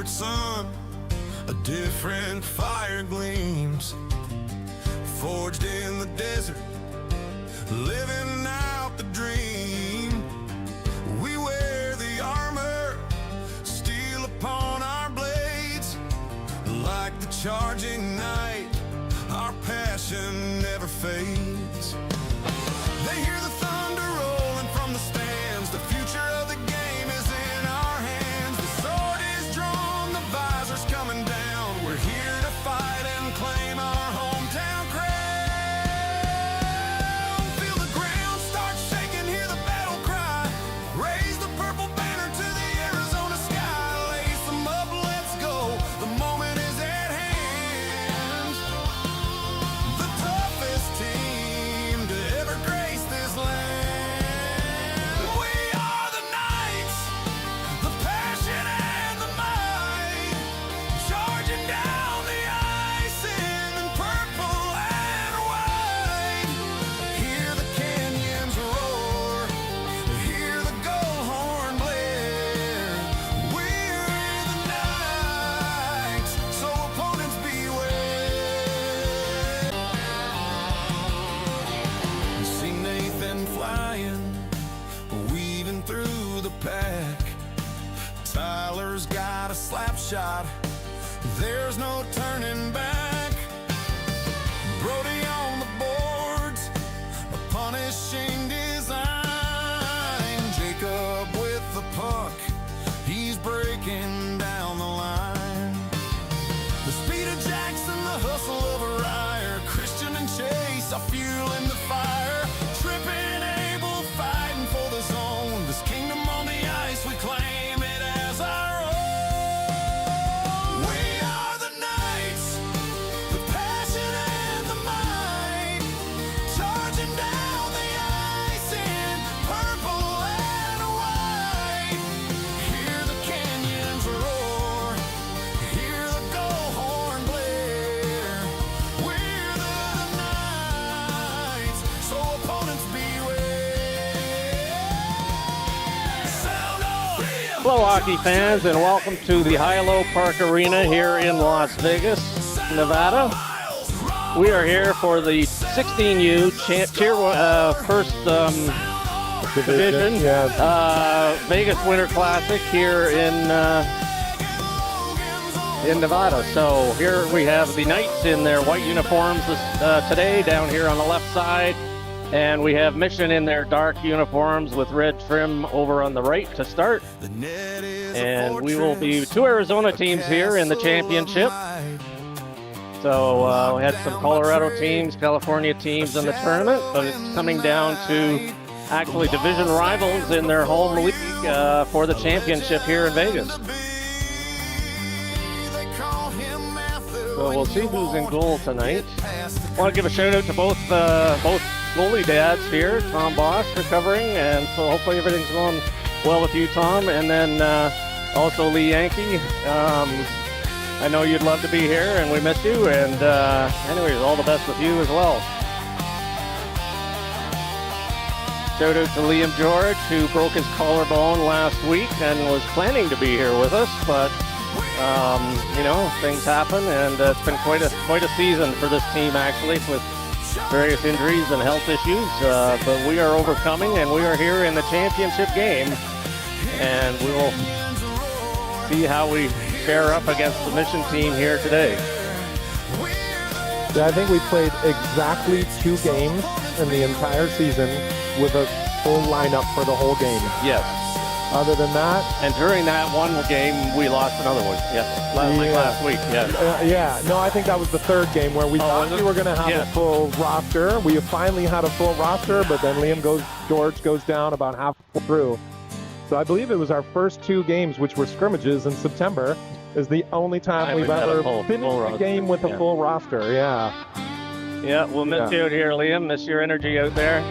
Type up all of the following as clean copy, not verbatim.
sobered sun, a different fire gleams. Forged in the desert, living out the dream. We wear the armor, steel upon our blades. Like the charging night, our passion never fades. They hear the thunder rolling from the stands. The future of the game is in our hands. The sword is drawn, the visor's coming down. We're here to fight and claim our hometown crown. Feel the ground start shaking, hear the battle cry. Raise the purple banner to the Arizona sky. Lace them up, let's go. The moment is at hand. The toughest team to ever grace this land. We are the Knights, the passion and the might, charging down the ice in purple and white. Hear the canyons roar, hear the gold horn blare. We're the Knights, so opponents beware. See Nathan flying, weaving through the pack. Tyler's got a slap shot, there's no turning back. Brody on the boards, a punishing design. Jacob with the puck, he's breaking down the line. The speed of Jackson, the hustle of a Ryer. Christian and Chase are fueling the fire. Tripping Abel, fighting for the zone. This kingdom on the ice, we claim it as our own. We are the Knights, the passion and the might, charging down the ice in purple and white. Hear the canyons roar, hear the gold horn blare. We're the Knights, so opponents beware. Sound off! Hello, hockey fans, and welcome to the Hilo Park Arena here in Las Vegas, Nevada. We are here for the 16U first division Vegas Winter Classic here in Nevada. So here we have the Knights in their white uniforms today down here on the left side, and we have Mission in their dark uniforms with red trim over on the right to start. And we will be two Arizona teams here in the championship. So we had some Colorado teams, California teams in the tournament, but it's coming down to actually division rivals in their home league for the championship here in Vegas. So we'll see who's in goal tonight. I want to give a shout out to both goalie dads here. Tom Boss recovering, and so hopefully everything's going well with you, Tom. And then also Lee Yankee. I know you'd love to be here, and we miss you. And anyways, all the best with you as well. Shout out to Liam George, who broke his collarbone last week and was planning to be here with us, but you know, things happen, and it's been quite a season for this team actually, with various injuries and health issues. But we are overcoming, and we are here in the championship game, and we will see how we fare up against the Mission team here today. Yeah, I think we played exactly 2 games in the entire season with a full lineup for the whole game. Yes. Other than that, And during that one game, we lost another one. Yes. Like last week. Yes. no, I think that was the 3rd game where we thought we were going to have a full roster. We finally had a full roster, but then George goes down about halfway through. So I believe it was our first 2 games, which were scrimmages in September, is the only time we've ever finished a game with a full roster. Yeah. Yeah, we'll miss you out here, Liam. Miss your energy out there.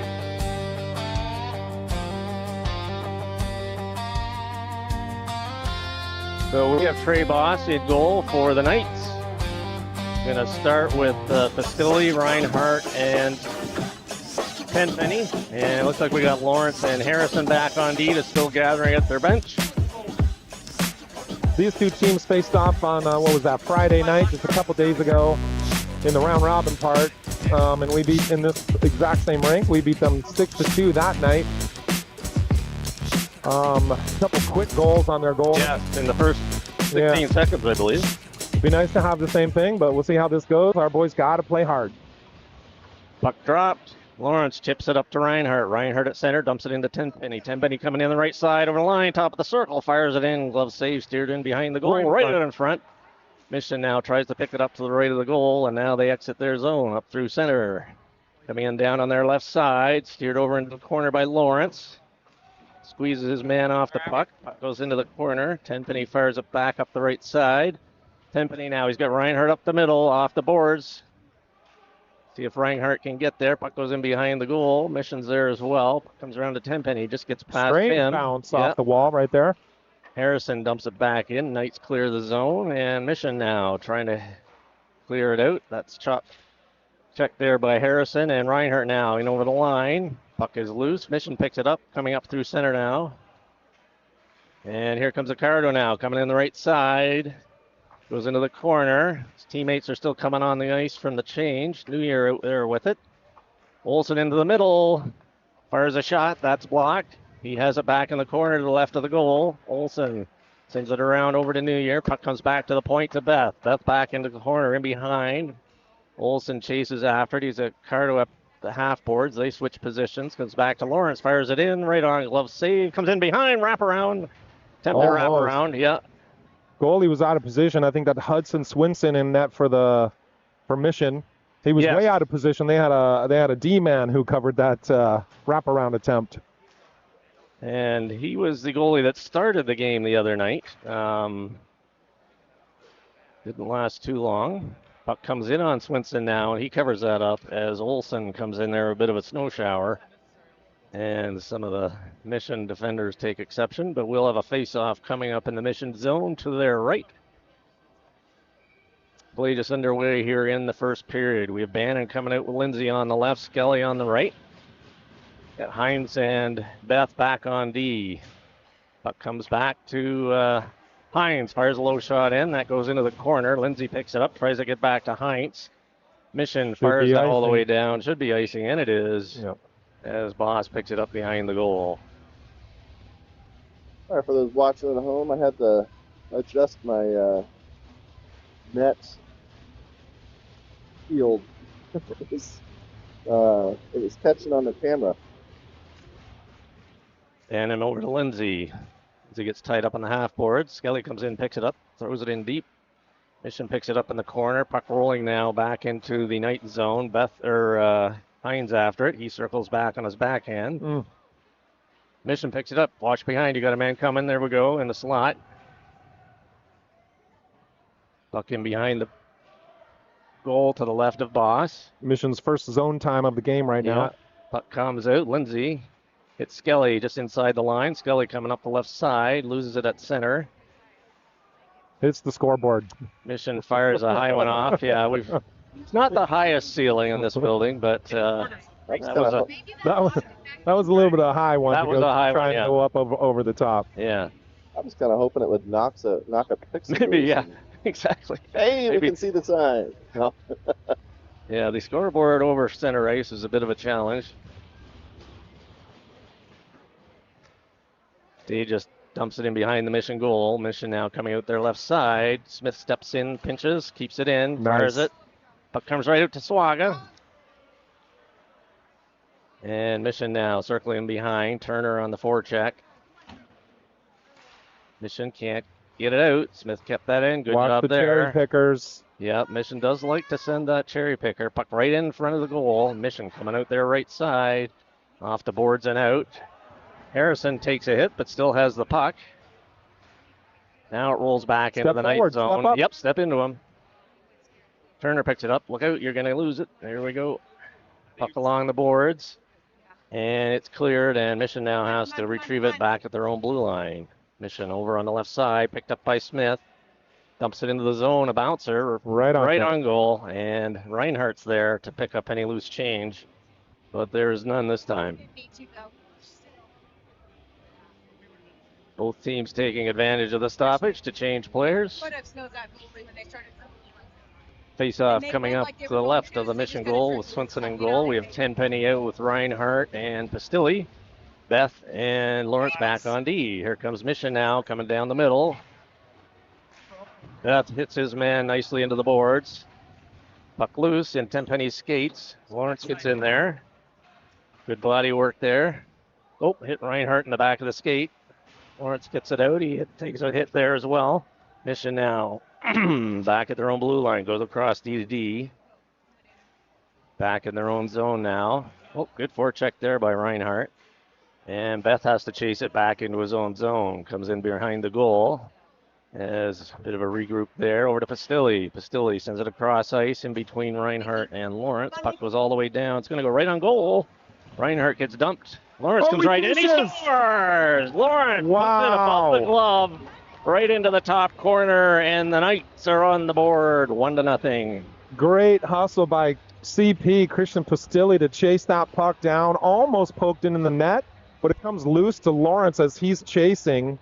So we have Trey Boss in goal for the Knights. Going to start with Pastilli, Reinhardt, and Penpenny. And it looks like we got Lawrence and Harrison back on D to still gathering at their bench. These two teams faced off on, what was that, Friday night, just a couple days ago in the round robin part. And we beat, in this exact same rink, we beat them 6-2 that night. A couple quick goals on their goal. Yeah, in the first 16 seconds, I believe. It'd be nice to have the same thing, but we'll see how this goes. Our boys got to play hard. Puck dropped. Lawrence chips it up to Reinhardt. Reinhardt at center, dumps it into Tenpenny. Tenpenny coming in the right side over the line, top of the circle, fires it in. Glove save, steered in behind the goal, right out in front. Mission now tries to pick it up to the right of the goal, and now they exit their zone up through center. Coming in down on their left side, steered over into the corner by Lawrence. Squeezes his man off the puck. Puck goes into the corner. Tenpenny fires it back up the right side. Tenpenny now, he's got Reinhardt up the middle, off the boards. See if Reinhardt can get there. Puck goes in behind the goal. Mission's there as well. Puck comes around to Tenpenny, just gets past Straight him. bounce off the wall right there. Harrison dumps it back in. Knights clear the zone, and Mission now trying to clear it out. That's checked there by Harrison, and Reinhardt now in over the line. Puck is loose. Mission picks it up, coming up through center now. And here comes Ricardo now, coming in the right side. Goes into the corner. His teammates are still coming on the ice from the change. New Year out there with it. Olsen into the middle. Fires a shot. That's blocked. He has it back in the corner to the left of the goal. Olsen sends it around over to New Year. Puck comes back to the point to Beth. Beth back into the corner in behind. Olsen chases after it. He's at Ricardo up the half boards. They switch positions. Comes back to Lawrence. Fires it in. Right on. Glove save. Comes in behind. Wrap around. Attempt to wrap around. Yeah. Goalie was out of position. I think that Hudson Swinson in net for Mission. He was way out of position. They had a D-man who covered that wraparound attempt. And he was the goalie that started the game the other night. Didn't last too long. Puck comes in on Swinson now, and he covers that up as Olsen comes in there, a bit of a snow shower. And some of the Mission defenders take exception, but we'll have a face-off coming up in the Mission zone to their right. Play just underway here in the first period. We have Bannon coming out with Lindsay on the left, Skelly on the right. Got Hines and Beth back on D. Puck comes back to Hines, fires a low shot in. That goes into the corner. Lindsay picks it up, tries to get back to Hines. Mission fires that all the way down. Should be icing, and it is. Yep. As Boss picks it up behind the goal. All right, for those watching at home, I had to adjust my net field. It was catching on the camera. And him over to Lindsay. As he gets tied up on the half board. Skelly comes in, picks it up, throws it in deep. Mission picks it up in the corner. Puck rolling now back into the night zone. Hines after it. He circles back on his backhand. Mission picks it up. Watch behind. You got a man coming. There we go in the slot. Puck in behind the goal to the left of Boss. Mission's first zone time of the game right now. Puck comes out. Lindsay hits Skelly just inside the line. Skelly coming up the left side. Loses it at center. Hits the scoreboard. Mission fires a high one off. Yeah, it's not the highest ceiling in this building, but that was a little bit of a high one. That was a high one, and go up over the top. Yeah. I was kind of hoping it would knock a pixel. Maybe, yeah, exactly. Hey, we can see the sign. No. Yeah, the scoreboard over center ice is a bit of a challenge. He just dumps it in behind the Mission goal. Mission now coming out their left side. Smith steps in, pinches, keeps it in, fires it. Puck comes right out to Swaga. And Mission now circling behind. Turner on the forecheck. Mission can't get it out. Smith kept that in. Good job there. Cherry pickers. Yep, Mission does like to send that cherry picker. Puck right in front of the goal. Mission coming out their right side. Off the boards and out. Harrison takes a hit, but still has the puck. Now it rolls back into the night zone. Yep, step into him. Turner picks it up. Look out, you're going to lose it. There we go. Puck along the boards. And it's cleared, and Mission now has to retrieve it back at their own blue line. Mission over on the left side, picked up by Smith. Dumps it into the zone, a bouncer. Right on goal, and Reinhardt's there to pick up any loose change. But there's none this time. Both teams taking advantage of the stoppage to change players. Face-off coming up to the left of the Mission goal with Swinson in goal. We have Tenpenny out with Reinhardt and Pastilli. Beth and Lawrence back on D. Here comes Mission now coming down the middle. Beth hits his man nicely into the boards. Puck loose in Tenpenny skates. Lawrence gets in there. Good body work there. Oh, hit Reinhardt in the back of the skate. Lawrence gets it out. He takes a hit there as well. Mission now back at their own blue line. Goes across D to D. Back in their own zone now. Oh, good forecheck there by Reinhardt. And Beth has to chase it back into his own zone. Comes in behind the goal. As a bit of a regroup there. Over to Pastilli. Pastilli sends it across ice in between Reinhardt and Lawrence. Puck goes all the way down. It's going to go right on goal. Reinhardt gets dumped. Lawrence comes right in. He scores! Lawrence puts it above the glove. Right into the top corner. And the Knights are on the board. 1-0. Great hustle by CP, Christian Pastilli, to chase that puck down. Almost poked in the net, but it comes loose to Lawrence as he's chasing.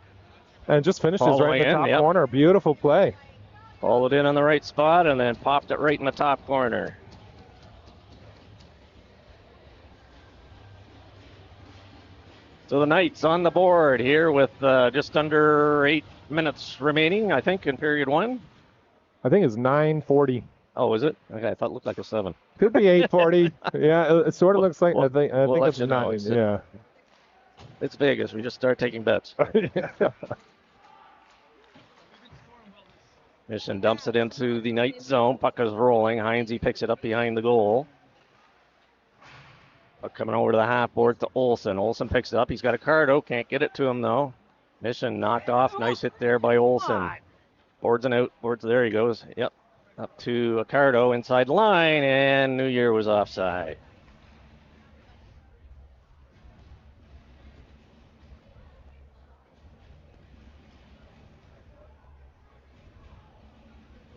And just finishes right in the top corner. Beautiful play. Followed in on the right spot and then popped it right in the top corner. So the Knights on the board here with just under 8 minutes remaining, I think, in period 1. I think it's 9:40. Oh, is it? Okay, I thought it looked like a 7. Could be 8:40. Yeah, it sort of looks like. I think it's 9. Yeah. It's Vegas. We just start taking bets. Mission dumps it into the Knight zone. Puck is rolling. Heinze picks it up behind the goal. Puck coming over to the half board to Olsen. Olsen picks it up. He's got a card. Oh, can't get it to him though. Mission knocked off. Nice hit there by Olsen. Boards and out. Boards. There he goes. Yep. Up to Accardo inside the line, and New Year was offside.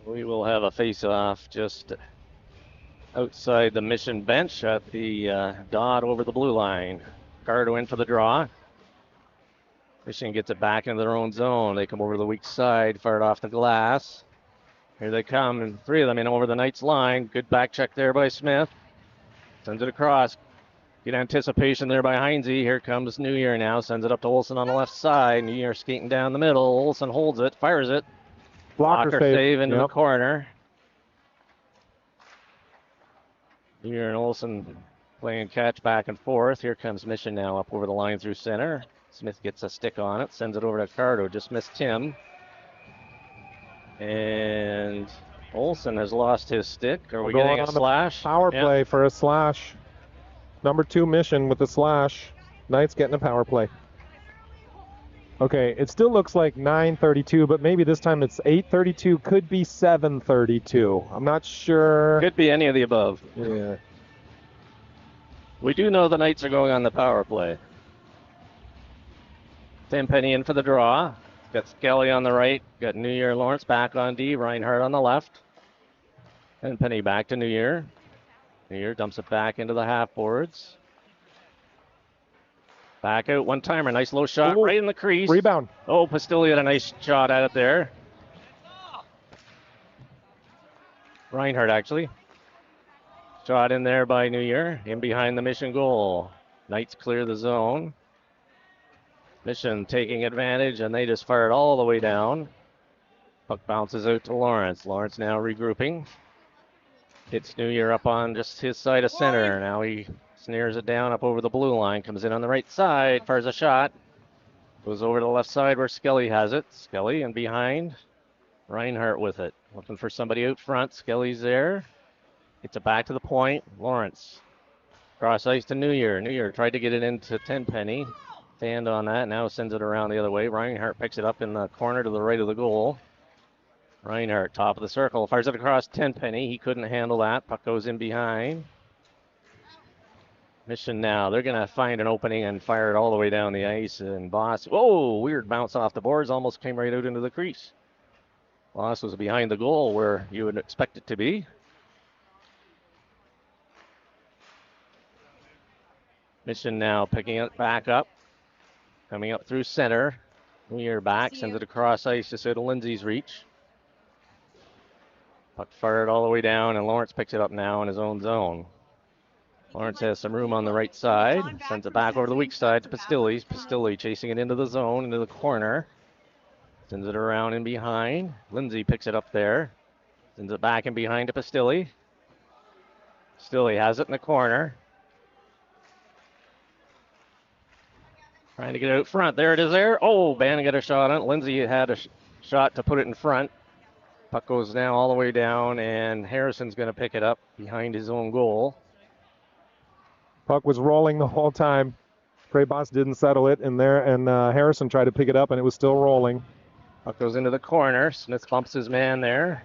We will have a face-off just outside the Mission bench at the dot over the blue line. Cardo in for the draw. Mission gets it back into their own zone. They come over to the weak side, fired off the glass. Here they come, and 3 of them in over the Knights line. Good back check there by Smith. Sends it across. Good anticipation there by Heinze. Here comes New Year now. Sends it up to Olsen on the left side. New Year skating down the middle. Olsen holds it, fires it. Blocker save into the corner. New Year and Olsen playing catch back and forth. Here comes Mission now up over the line through center. Smith gets a stick on it. Sends it over to Cardo. Just missed Tim. And Olsen has lost his stick. Are we getting a slash? Power play for a slash. Number 2 Mission with the slash. Knights getting a power play. Okay, it still looks like 9:32, but maybe this time it's 8:32. Could be 7:32. I'm not sure. Could be any of the above. Yeah. We do know the Knights are going on the power play. Tenpenny in for the draw. Got Skelly on the right. Got New Year Lawrence back on D. Reinhardt on the left. Tenpenny back to New Year. New Year dumps it back into the half boards. Back out one-timer. Nice low shot right in the crease. Rebound. Oh, Pastilli had a nice shot at it there. Reinhardt, actually. Shot in there by New Year. In behind the Mission goal. Knights clear the zone. Mission taking advantage, and they just fire it all the way down. Puck bounces out to Lawrence. Lawrence now regrouping. Hits New Year up on just his side of center. Now he snares it down up over the blue line. Comes in on the right side. Fires a shot. Goes over to the left side where Skelly has it. Skelly and behind. Reinhardt with it. Looking for somebody out front. Skelly's there. Gets it back to the point. Lawrence. Cross ice to New Year. New Year tried to get it into Tenpenny. Stand on that. Now sends it around the other way. Reinhardt picks it up in the corner to the right of the goal. Reinhardt, top of the circle. Fires it across Tenpenny. He couldn't handle that. Puck goes in behind. Mission now. They're going to find an opening and fire it all the way down the ice. And Boss, whoa, weird bounce off the boards. Almost came right out into the crease. Boss was behind the goal where you would expect it to be. Mission now picking it back up. Coming up through center. New Year back, sends it across ice just out of Lindsay's reach. Puck fired all the way down, and Lawrence picks it up now in his own zone. Lawrence has some room on the right side, sends it back over the weak side to Pastilli. Pastilli chasing it into the zone, into the corner. Sends it around in behind. Lindsay picks it up there. Sends it back in behind to Pastilli. Pastilli has it in the corner. Trying to get it out front. There it is there. Oh, Bannon got a shot on it. Lindsay had a shot to put it in front. Puck goes now all the way down, and Harrison's going to pick it up behind his own goal. Puck was rolling the whole time. Kraybos didn't settle it in there, and Harrison tried to pick it up, and it was still rolling. Puck goes into the corner. Smith bumps his man there.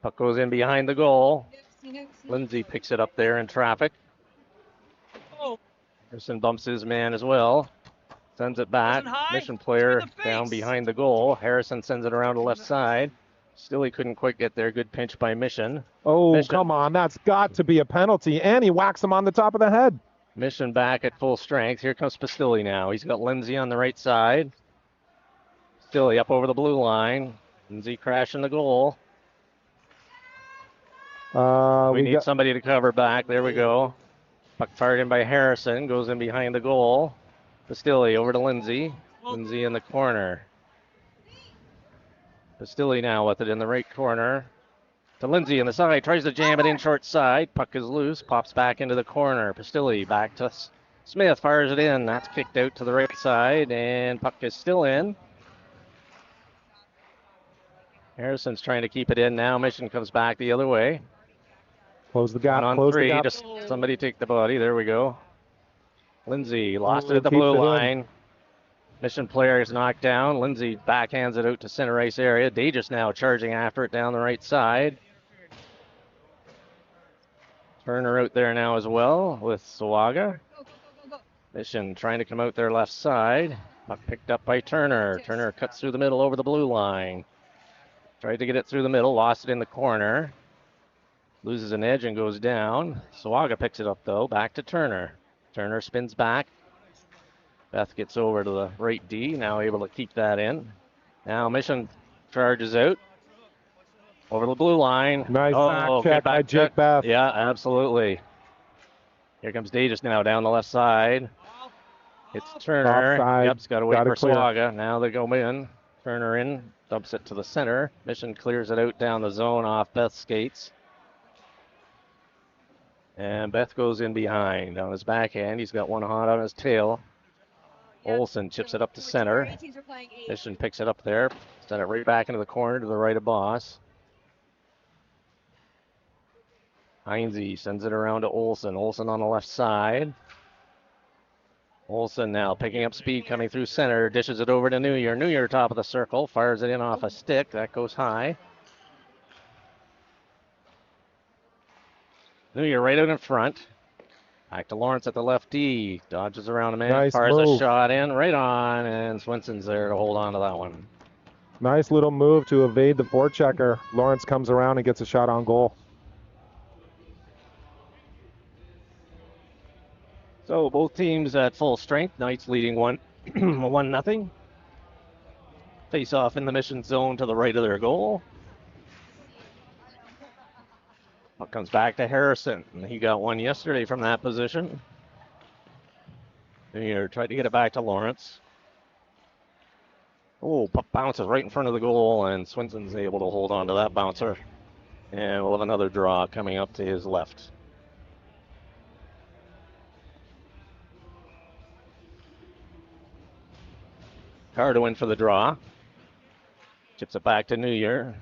Puck goes in behind the goal. Lindsay picks it up there in traffic. Harrison bumps his man as well. Sends it back. Mission player down behind the goal. Harrison sends it around the left side. Still, he couldn't quite get there. Good pinch by Mission. Oh, Mission. Come on. That's got to be a penalty. And he whacks him on the top of the head. Mission back at full strength. Here comes Pastilli now. He's got Lindsay on the right side. Pastilli up over the blue line. Lindsay crashing the goal. We need somebody to cover back. There we go. Puck fired in by Harrison. Goes in behind the goal. Pastilli over to Lindsay. Lindsay in the corner. Pastilli now with it in the right corner. To Lindsay in the side. Tries to jam it in short side. Puck is loose. Pops back into the corner. Pastilli back to Smith. Fires it in. That's kicked out to the right side. And puck is still in. Harrison's trying to keep it in now. Mission comes back the other way. Close the gap. On Close three. the gap. Just somebody take the body. There we go. Lindsay lost it at the blue line. Mission player is knocked down. Lindsay backhands it out to center ice area. Dages now charging after it down the right side. Turner out there now as well with Sawaga. Mission trying to come out their left side. Puck picked up by Turner. Turner cuts through the middle over the blue line. Tried to get it through the middle. Lost it in the corner. Loses an edge and goes down. Sawaga picks it up though. Back to Turner. Turner spins back. Beth gets over to the right D. Now able to keep that in. Now Mission charges out. Over the blue line. Nice back check by Jake Beth. Yeah, absolutely. Here comes Davis now down the left side. It's Turner. Offside. Yep, it's got to wait for clear. Sawaga. Now they go in. Turner in. Dumps it to the center. Mission clears it out down the zone off Beth's skates. And Beth goes in behind on his backhand. He's got one hot on his tail. Olsen chips it up to center. Mission picks it up there. Send it right back into the corner to the right of Boss. Heinze sends it around to Olsen. Olsen on the left side. Olsen now picking up speed coming through center. Dishes it over to New Year. New Year top of the circle. Fires it in off a stick. That goes high. New Year right out in front. Back to Lawrence at the left D. Dodges around a man. Nice Fires a move. shot in right on. And Swenson's there to hold on to that one. Nice little move to evade the forechecker. Lawrence comes around and gets a shot on goal. So both teams at full strength. Knights leading 1-0. Face off in the Mission zone to the right of their goal. Puck comes back to Harrison. He got one yesterday from that position. Here, tried to get it back to Lawrence. Oh, puck bounces right in front of the goal, and Swenson's able to hold on to that bouncer. And we'll have another draw coming up to his left. Cardo in for the draw. Chips it back to New Year.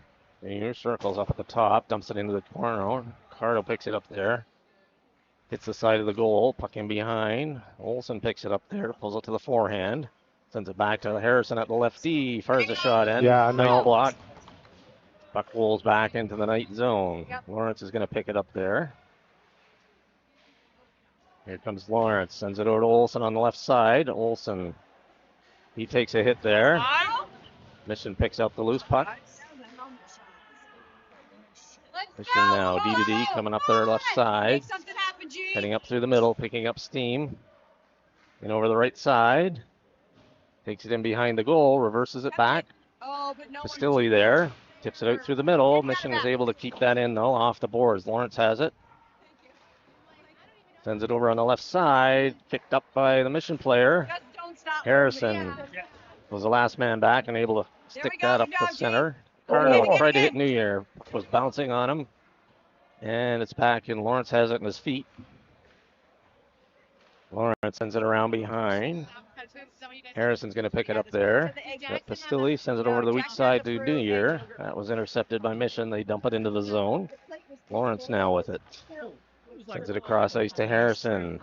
New Year circles up at the top, dumps it into the corner. Cardo picks it up there. Hits the side of the goal, puck in behind. Olsen picks it up there, pulls it to the forehand. Sends it back to Harrison at the left D. Fires a shot in. Yeah, Nice no. block. Puck rolls back into the Knight zone. Lawrence is going to pick it up there. Here comes Lawrence. Sends it over to Olsen on the left side. Olsen, he takes a hit there. Mission picks up the loose puck. Mission now D to D coming up their left side. Heading up through the middle, picking up steam. And over the right side. Takes it in behind the goal, reverses it back. Pastilli there, tips it out through the middle. Mission was able to keep that in though, off the boards. Lawrence has it. Sends it over on the left side, picked up by the Mission player. Harrison was the last man back and able to stick that up the center. Carno tried to hit New Year, was bouncing on him. And it's back, and Lawrence has it in his feet. Lawrence sends it around behind. Harrison's going to pick it up there. Pastilli sends it over to the weak side to New Year. That was intercepted by Mission. They dump it into the zone. Lawrence now with it. Sends it across ice to Harrison.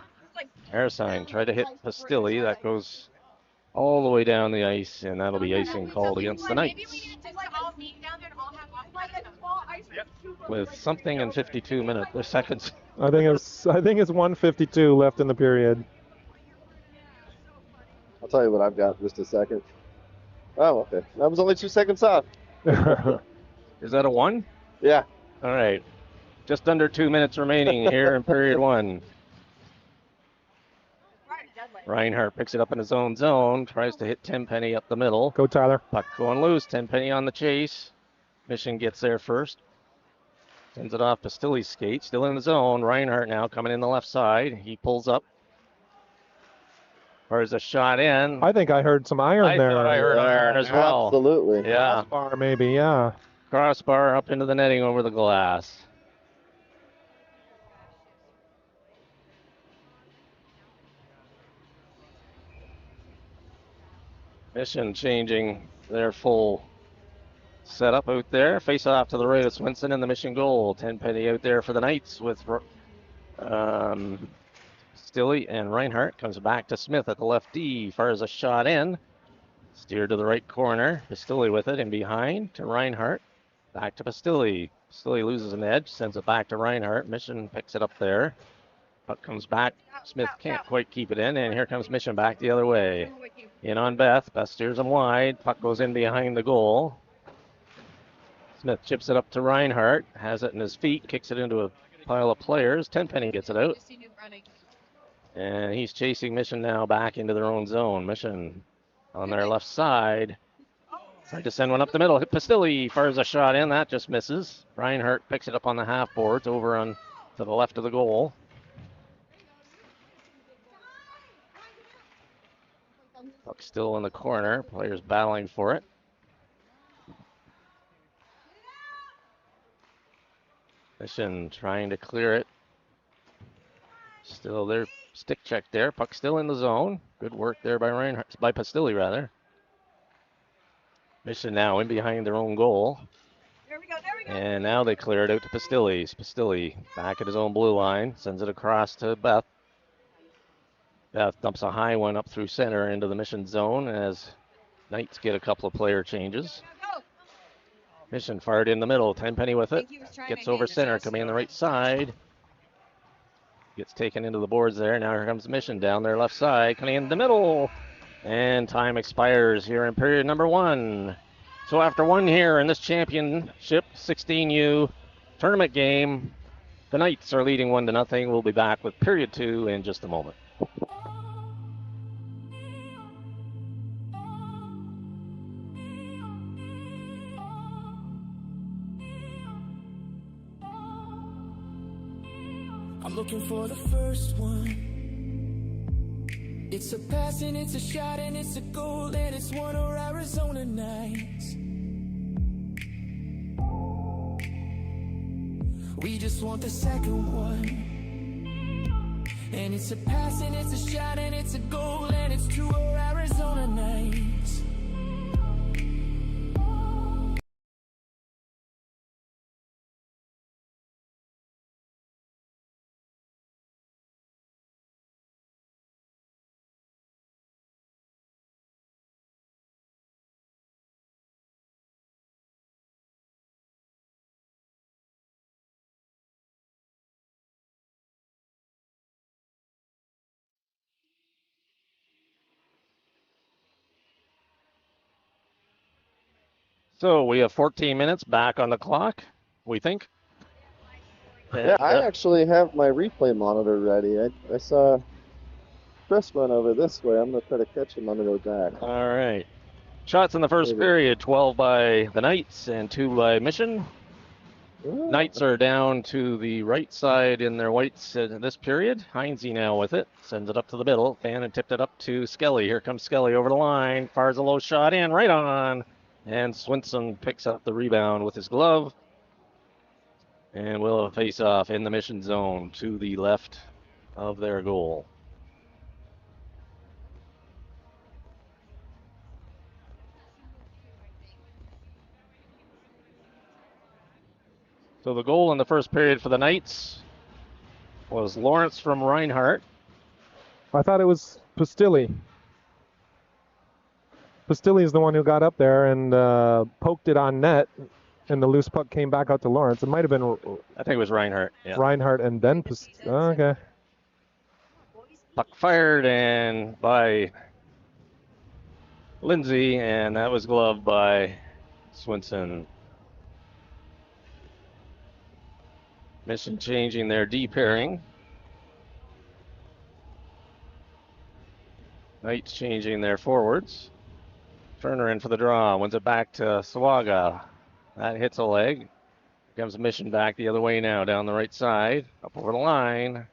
Harrison tried to hit Pastilli. That goes all the way down the ice, and that'll be icing called against the Knights. With something in 52 minutes or seconds. I think it's 1:52 left in the period. I'll tell you what I've got in just a second. Oh, okay. That was only 2 seconds off. Is that a 1? Yeah. All right. Just under 2 minutes remaining here in period 1. Reinhardt picks it up in his own zone, tries to hit Tenpenny up the middle. Go, Tyler. Puck going loose. Tenpenny on the chase. Mission gets there first. Sends it off Pastilli's skate. Still in the zone. Reinhardt now coming in the left side. He pulls up. Or is a shot in? I think I heard some iron there. I heard iron as well. Absolutely. Yeah. Crossbar maybe, yeah. Crossbar up into the netting over the glass. Mission changing their full setup out there. Face off to the right of Swinson in the Mission goal. Tenpenny out there for the Knights with Pastilli and Reinhardt. Comes back to Smith at the left D. Fires a shot in. Steered to the right corner. Pastilli with it and behind to Reinhardt. Back to Pastilli. Pastilli loses an edge. Sends it back to Reinhardt. Mission picks it up there. Puck comes back. Smith can't quite keep it in. And here comes Mission back the other way. In on Beth. Beth steers him wide. Puck goes in behind the goal. Smith chips it up to Reinhardt. Has it in his feet. Kicks it into a pile of players. Tenpenny gets it out. And he's chasing Mission now back into their own zone. Mission on their left side. Tried to send one up the middle. Pastilli fires a shot in. That just misses. Reinhardt picks it up on the half boards over on to the left of the goal. Puck still in the corner. Players battling for it. Mission trying to clear it. Still their stick check there. Puck still in the zone. Good work there by Reinhardt, by Pastilli rather. Mission now in behind their own goal. There we go, there we go. And now they clear it out to Pastilli. Pastilli back at his own blue line. Sends it across to Beth. Beth dumps a high one up through center into the Mission zone as Knights get a couple of player changes. Go. Mission fired in the middle. Tenpenny with it. Gets over center, coming in the right side. Gets taken into the boards there. Now here comes Mission down their left side, coming in the middle. And time expires here in period number 1. So after one here in this championship 16U tournament game, the Knights are leading 1-0. We'll be back with period 2 in just a moment. I'm looking for the first one. It's a pass and it's a shot and it's a goal and it's one of Arizona nights. We just want the second one. And it's a pass and it's a shot and it's a goal and it's two of Arizona nights. So we have 14 minutes back on the clock, we think. Yeah, I actually have my replay monitor ready. I saw Chris went over this way. I'm going to try to catch him on the way back. All right. Shots in the first Maybe. period, 12 by the Knights and 2 by Mission. Oh, Knights are down to the right side in their whites in this period. Heinze now with it. Sends it up to the middle. Bannon tipped it up to Skelly. Here comes Skelly over the line. Fires a low shot in, right on. And Swinson picks up the rebound with his glove. And will face off in the Mission zone to the left of their goal. So the goal in the first period for the Knights was Lawrence from Reinhardt. I thought it was Pastilli. Pastilli is the one who got up there and poked it on net, and the loose puck came back out to Lawrence. It might have been I think it was Reinhardt. Yeah. Reinhardt and then okay. Puck fired and by Lindsay, and that was gloved by Swinson. Mission changing their D pairing. Knights changing their forwards. Turner in for the draw. Wins it back to Sawaga. That hits a leg. Comes Mission back the other way now, down the right side. Up over the line.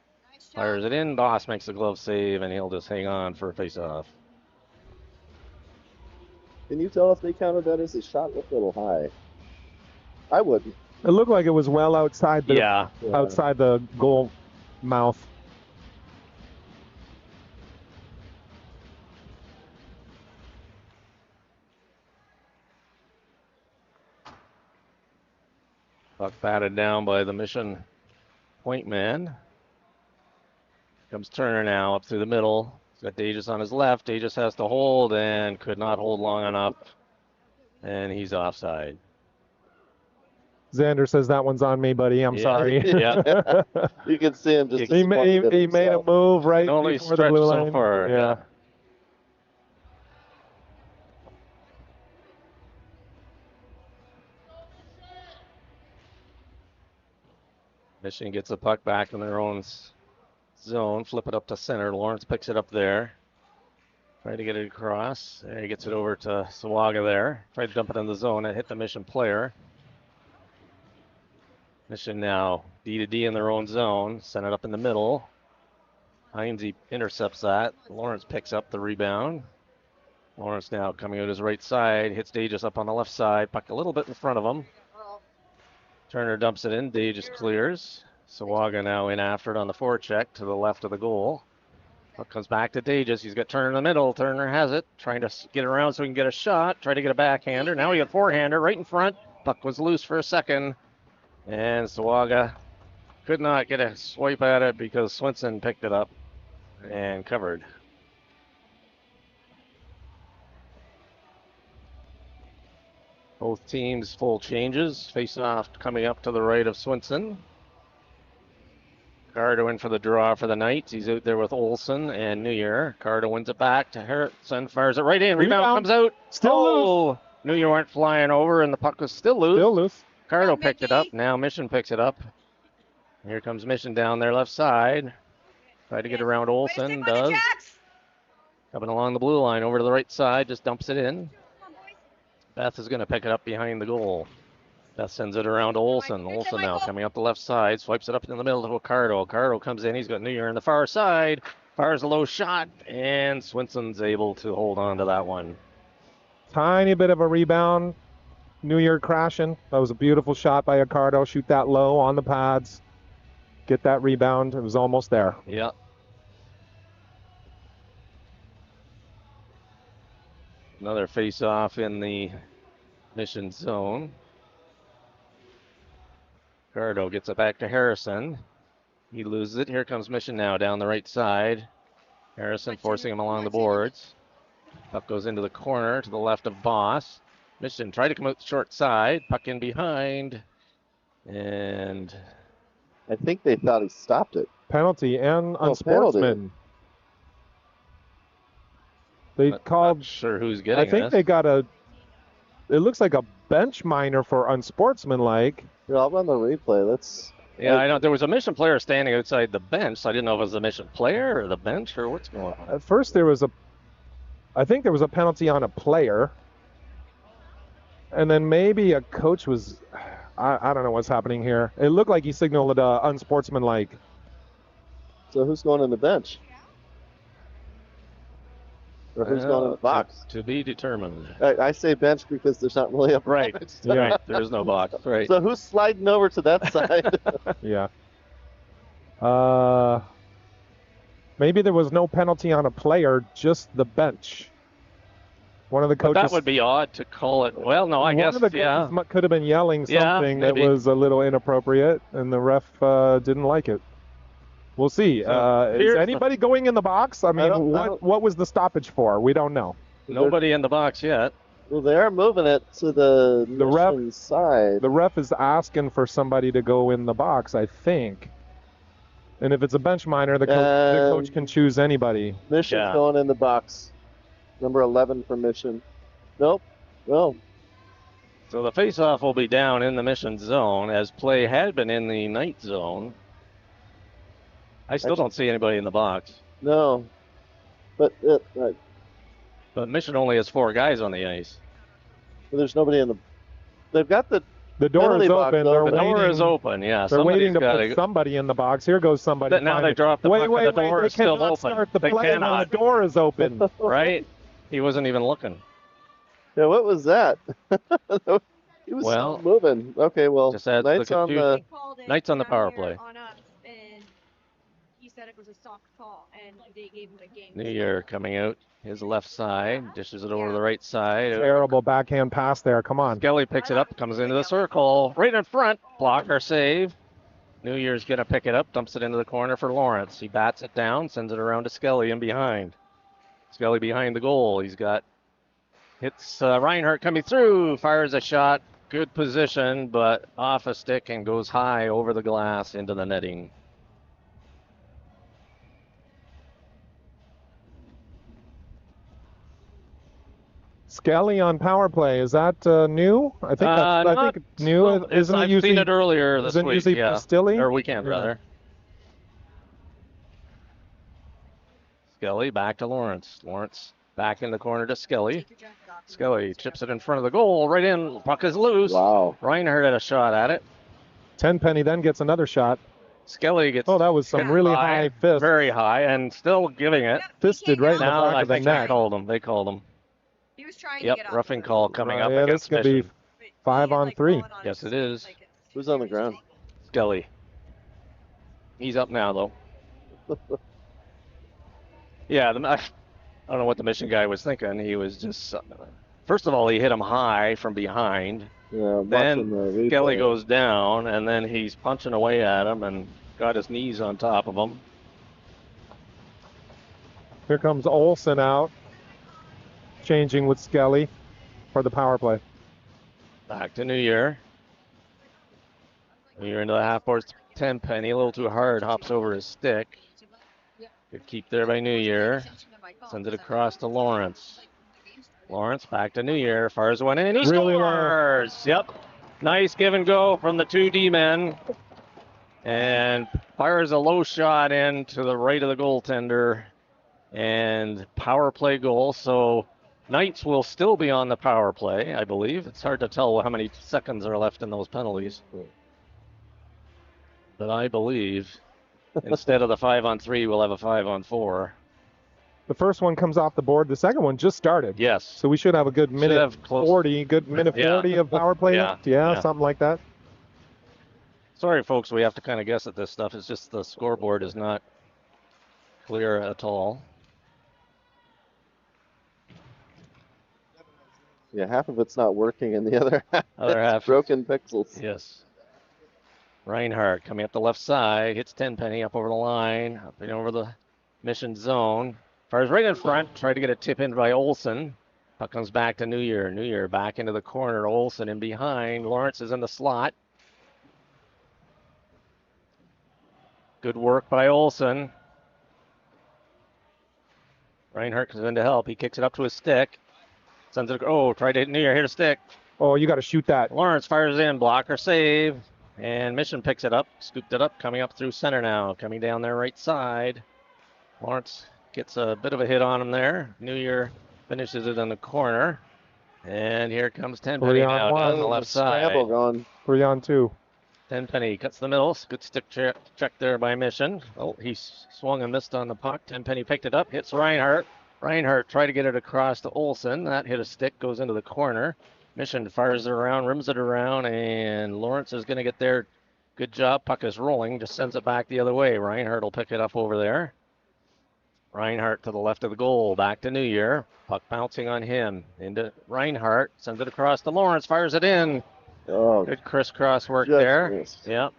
Fires it in. Boss makes the glove save, and he'll just hang on for a face-off. can you tell if they counted that as a shot? Looked a little high. I wouldn't. It looked like it was well outside the Yeah. outside the goal mouth. Puck batted down by the Mission point man. Comes Turner now up through the middle. He's got Dages on his left. Dages has to hold and could not hold long enough. And he's offside. Xander says that one's on me, buddy. I'm Yeah. sorry. Yeah. You can see him just. he made a move right Only before the stretched blue so line. far. Yeah. Mission gets the puck back in their own zone. Flip it up to center. Lawrence picks it up there. Try to get it across. There he gets it over to Sawaga there. Try to dump it in the zone. It hit the Mission player. Mission now D to D in their own zone. Send it up in the middle. Heinze intercepts that. Lawrence picks up the rebound. Lawrence now coming out his right side. Hits Dages up on the left side. Puck a little bit in front of him. Turner dumps it in. Dages clears. Sawaga now in after it on the forecheck to the left of the goal. Puck comes back to Dages. He's got Turner in the middle. Turner has it. Trying to get around so he can get a shot. Try to get a backhander. Now he got forehander right in front. Puck was loose for a second. And Sawaga could not get a swipe at it because Swinson picked it up and covered. Both teams full changes. Face off coming up to the right of Swinson. Cardo in for the draw for the Knights. He's out there with Olsen and New Year. Cardo wins it back to Harrison. Fires it right in. Rebound comes out. Still loose. New Year went flying over and the puck was still loose. Still loose. Cardo picked it up. Now Mission picks it up. Here comes Mission down their left side. Try to get around Olsen. Does. Coming along the blue line over to the right side. Just dumps it in. Beth is going to pick it up behind the goal. Beth sends it around to Olsen. Olsen now coming up the left side. Swipes it up in the middle to Cardo. Cardo comes in. He's got New Year on the far side. Fires a low shot. And Swinson's able to hold on to that one. Tiny bit of a rebound. New Year crashing. That was a beautiful shot by Accardo. Shoot that low on the pads. Get that rebound. It was almost there. Yeah. Another face-off in the Mission zone. Cardo gets it back to Harrison. He loses it. Here comes Mission now down the right side. Harrison forcing him along the boards. Puck goes into the corner to the left of Boss. Mission tried to come out the short side. Puck in behind. And I think they thought he stopped it. Penalty and Oh, unsportsman. They called. not sure who's getting I think this. they got a. It looks like a bench minor for unsportsmanlike. Here, I'll run the replay. Let's. Yeah, I know. There was a Mission player standing outside the bench, so I didn't know if it was the Mission player or the bench or what's going on. At first, I think there was a penalty on a player, and then maybe a coach was. I don't know what's happening here. It looked like he signaled unsportsmanlike. So who's going on the bench? Or who's going in the box? To be determined. I say bench because there's not really a Right. box. Right. There's no box. Right. So who's sliding over to that side? Yeah. Maybe there was no penalty on a player, just the bench. One of the But coaches. that would be odd to call it. Well, no, I guess, One of the yeah. coaches could have been yelling Yeah, something that maybe. was a little inappropriate, and the ref didn't like it. We'll see. So, Is here's anybody going in the box? I mean, don't- what was the stoppage for? We don't know. Nobody in the box yet. Well, they are moving it to the ref- mission side. The ref is asking for somebody to go in the box, I think. And if it's a bench minor, the coach can choose anybody. Mission's Yeah. going in the box. Number 11 for Mission. Nope. No. So the face-off will be down in the Mission zone, as play had been in the Knight zone. I still don't see anybody in the box. No. But But Mission only has 4 guys on the ice. there's nobody in the. They've got the. The door Penalty is box, open. though. They're The door waiting. is open, yeah. They're waiting to Somebody's put gotta- somebody in the box. Here goes somebody. Now they finally. dropped the wait, puck, and the wait, door they is still cannot open. start the They play when the cannot. door is open. Right? He wasn't even looking. Yeah, what was that? He was Well, moving. Okay, well, just adds the Knight's on confusion. the. They called it Knight's on the down power here play. on us, and he said it was a soft call, and they gave him a game. New Year coming out. His left side, dishes it over to the right side. Terrible backhand pass there. Come on. Skelly picks it up, comes into the circle, right in front. Blocker save. New Year's gonna pick it up, dumps it into the corner for Lawrence. He bats it down, sends it around to Skelly and behind. Skelly behind the goal. He's got hits Reinhardt coming through, fires a shot, good position, but off a stick and goes high over the glass into the netting. Skelly on power play. Is that new? I think that's I think it's new. Well, Isn't I've it usually seen it earlier this isn't it week, usually yeah. Pastilli? Or weekend, Yeah. rather. Skelly back to Lawrence. Lawrence back in the corner to Skelly. Skelly chips it in front of the goal, right in. Puck is loose. Wow. Reinhardt had a shot at it. Tenpenny then gets another shot. Skelly gets Oh, that was some really high fist. very high, and still giving it. Fisted right in the Now back I of the think they net. called him. They called him. He was trying to Yep, get up. roughing call coming up Yeah, this against could be Mission. 5-on-3. Yes, it is. Who's on the ground? Skelly. He's up now, though. Yeah, I don't know what the Mission guy was thinking. He was just, first of all, he hit him high from behind. Yeah, Then watching the Skelly replay. goes down, and then he's punching away at him and got his knees on top of him. Here comes Olsen out, changing with Skelly for the power play. Back to New Year. New Year into the half boards. Tenpenny, a little too hard, hops over his stick. Good keep there by New Year. Sends it across to Lawrence. Lawrence back to New Year. Fires one in, and he Really scores! Yep. Nice give and go from the 2D men. And fires a low shot in to the right of the goaltender. And power play goal. So Knights will still be on the power play, I believe. It's hard to tell how many seconds are left in those penalties. But I believe instead of the 5-on-3, we'll have a 5-on-4. The first one comes off the board. The second one just started. Yes. So we should have a good minute have close- 40, good minute Yeah. 40 of power play Yeah. left. Yeah, Yeah. something like that. Sorry, folks, we have to kind of guess at this stuff. It's just the scoreboard is not clear at all. Yeah, half of it's not working, and the other half, Other it's half. broken pixels. Yes. Reinhardt coming up the left side, hits Tenpenny up over the line, up and over the Mission zone. Fires right in front, tried to get a tip in by Olsen. Puck comes back to New Year. New Year back into the corner. Olsen in behind. Lawrence is in the slot. Good work by Olsen. Reinhardt comes in to help. He kicks it up to his stick. Sends it. Oh, tried to hit New Year. Hit a stick. Oh, you got to shoot that. Lawrence fires in. Blocker save. And Mission picks it up, scooped it up, coming up through center now, coming down their right side. Lawrence gets a bit of a hit on him there. New Year finishes it in the corner. And here comes Tenpenny 3 on now 1. down the left side. Scramble going. 3 on 2. Tenpenny cuts the middle. Good stick check there by Mission. Oh, he swung and missed on the puck. Tenpenny picked it up, hits Reinhardt. Reinhardt tried to get it across to Olsen. That hit a stick, goes into the corner. Mission fires it around, rims it around, and Lawrence is going to get there. Good job. Puck is rolling. Just sends it back the other way. Reinhardt will pick it up over there. Reinhardt to the left of the goal. Back to New Year. Puck bouncing on him. Into Reinhardt. Sends it across to Lawrence. Fires it in. Oh, Good crisscross work just there. missed. Yep.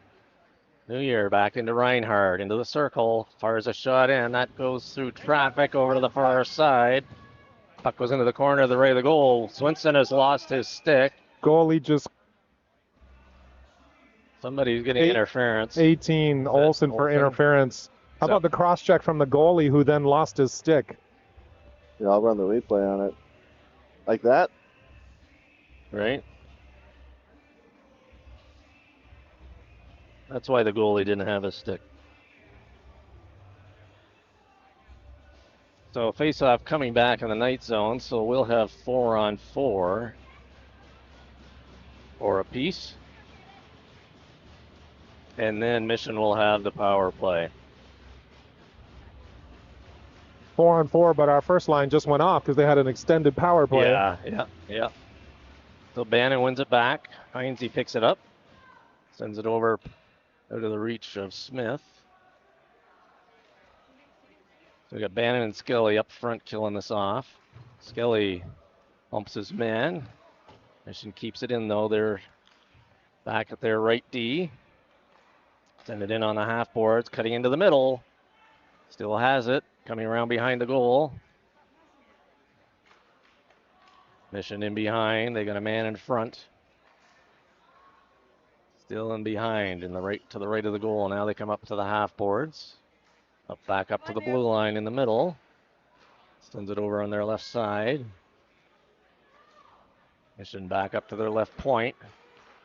New Year back into Reinhardt. Into the circle. Fires a shot in. That goes through traffic over to the far side. Puck goes into the corner of the right of the goal. Swinson has lost his stick. Goalie just Somebody's getting interference. 18. Olsen for Olsen? interference. How about the cross check from the goalie who then lost his stick? Yeah, I'll run the replay on it. Like that? Right? That's why the goalie didn't have his stick. So face-off coming back in the night zone, so we'll have 4 on 4 or a piece. And then Mission will have the power play. 4 on 4, but our first line just went off because they had an extended power play. Yeah. So Bannon wins it back. Heinze picks it up. Sends it over out of the reach of Smith. So we got Bannon and Skelly up front killing this off. Skelly bumps his man. Mission keeps it in though. They're back at their right D. Send it in on the half boards, cutting into the middle. Still has it, coming around behind the goal. Mission in behind. They got a man in front. Still in behind, to the right of the goal. Now they come up to the half boards. Back up to the blue line in the middle. Sends it over on their left side. Mission back up to their left point.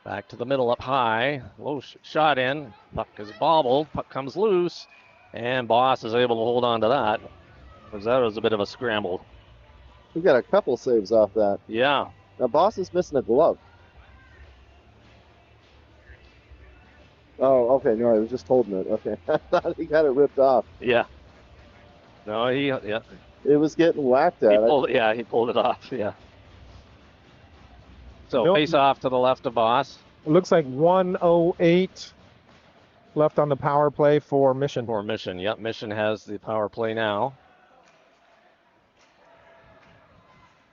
Back to the middle up high. Low shot in. Puck is bobbled. Puck comes loose. And Boss is able to hold on to that. Because that was a bit of a scramble. We got a couple saves off that. Yeah. Now, Boss is missing a glove. Oh, okay. No, he was just holding it. Okay. I thought he got it ripped off. Yeah. No, yeah. It was getting whacked at. He pulled it off. Yeah. So Nope. face off to the left of Boss. It looks like 1:08 left on the power play for Mission. For Mission. Yep, Mission has the power play now.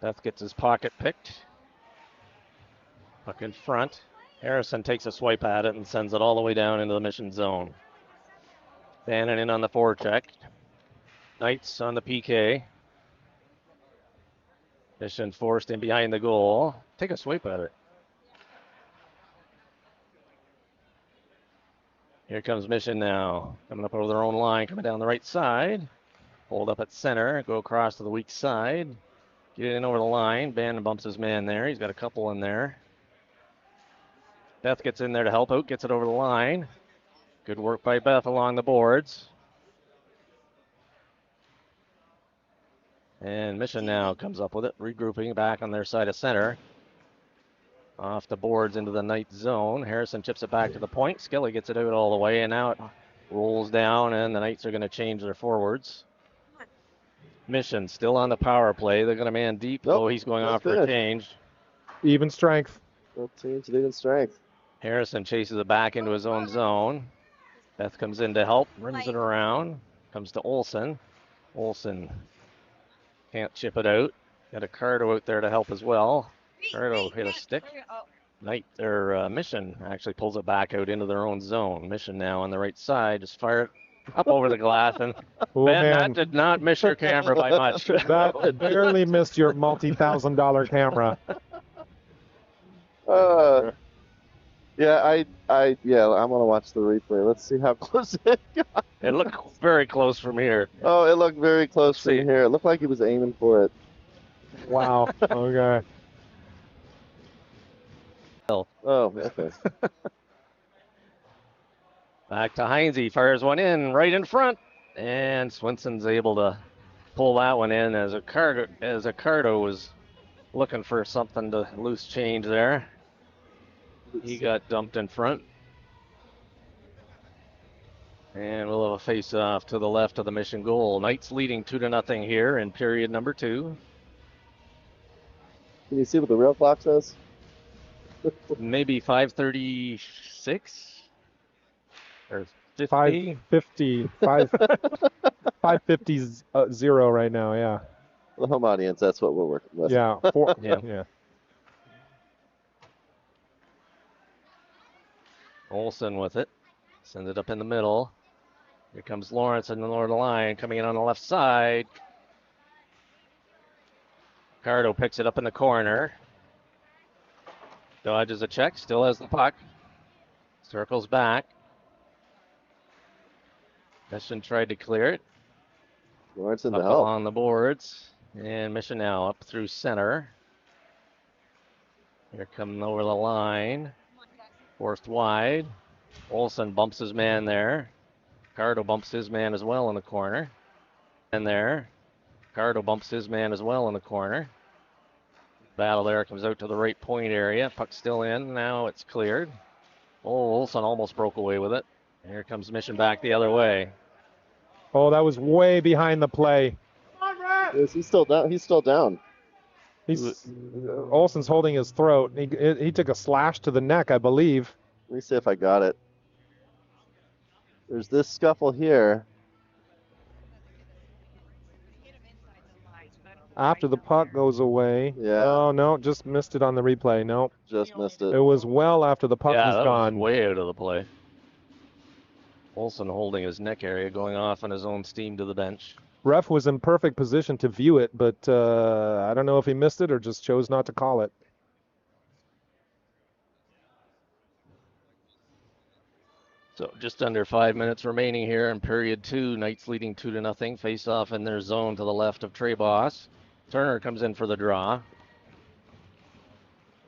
Beth gets his pocket picked. Puck in front. Harrison takes a swipe at it and sends it all the way down into the Mission zone. Bannon in on the forecheck. Knights on the PK. Mission forced in behind the goal. Take a swipe at it. Here comes Mission now. Coming up over their own line, coming down the right side. Hold up at center, go across to the weak side. Get it in over the line. Bannon bumps his man there. He's got a couple in there. Beth gets in there to help out, gets it over the line. Good work by Beth along the boards. And Mission now comes up with it, regrouping back on their side of center. Off the boards into the night zone. Harrison chips it back to the point. Skelly gets it out all the way, and now it rolls down, and the Knights are going to change their forwards. Mission still on the power play. They're going to man deep, though he's going off for a change. Even strength. Both teams with even strength. Harrison chases it back into his own zone. Beth comes in to help, rims it around. Comes to Olsen. Olsen can't chip it out. Got a Cardo out there to help as well. Cardo hit a stick. Mission actually pulls it back out into their own zone. Mission now on the right side, just fire it up over the glass, and that did not miss your camera by much. That barely missed your multi-$1,000 camera. I'm gonna watch the replay. Let's see how close it got. It looked very close from here. Oh, it looked very close from here. It looked like he was aiming for it. Wow. Okay. Oh, okay. Back to Heinze. He fires one in right in front. And Swinson's able to pull that one in as Accardo was looking for something to loose change there. He got dumped in front. And we'll have a face-off to the left of the Mission goal. Knights leading 2-0 here in period number 2. Can you see what the real clock says? Maybe 5:36 or 50. 550, 550 right now. Yeah. The home audience, that's what we're working with. Yeah. Yeah. Yeah. Olsen with it. Sends it up in the middle. Here comes Lawrence in the lower line, coming in on the left side. Cardo picks it up in the corner. Dodges a check, still has the puck. Circles back. Mission tried to clear it. Lawrence in the Up help. on the boards. And Mission now up through center. Here coming over the line. Forced wide. Olsen bumps his man there. Cardo bumps his man as well in the corner. And there. Cardo bumps his man as well in the corner. Battle there comes out to the right point area. Puck still in. Now it's cleared. Oh, Olsen almost broke away with it. Here comes Mission back the other way. Oh, that was way behind the play. Is he still down? He's still down. Olsen's holding his throat. He took a slash to the neck, I believe. Let me see if I got it. There's this scuffle here. After the puck goes away. Yeah. Oh, no, just missed it on the replay. No. Just missed it. It was well after the puck Yeah, was that gone. was way out of the play. Olsen holding his neck area, going off on his own steam to the bench. Ref was in perfect position to view it, but I don't know if he missed it or just chose not to call it. So just under 5 minutes remaining here in period 2. Knights leading 2-0. Face off in their zone to the left of Trey Boss. Turner comes in for the draw.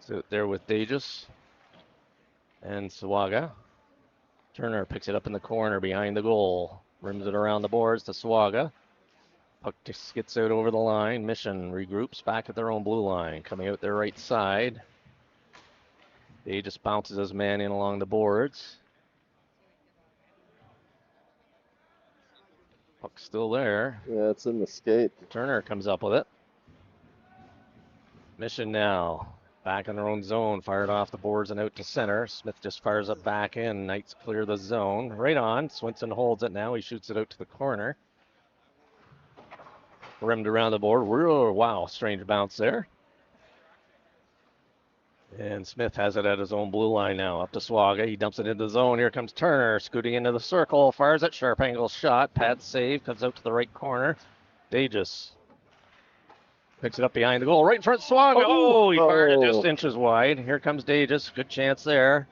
So there with Dages and Sawaga. Turner picks it up in the corner behind the goal. Rims it around the boards to Sawaga. Puck just gets out over the line. Mission regroups back at their own blue line. Coming out their right side. Dages bounces his man in along the boards. Puck's still there. Yeah, it's in the skate. Turner comes up with it. Mission now. Back in their own zone. Fired off the boards and out to center. Smith just fires it back in. Knights clear the zone. Right on. Swinson holds it now. He shoots it out to the corner. Rimmed around the board. Whoa, wow, strange bounce there. And Smith has it at his own blue line now. Up to Swaga. He dumps it into the zone. Here comes Turner. Scooting into the circle. Fires it. Sharp angle shot. Pad save. Comes out to the right corner. Dages picks it up behind the goal. Right in front of Swaga. Oh, he fired it just inches wide. Here comes Dages. Good chance there.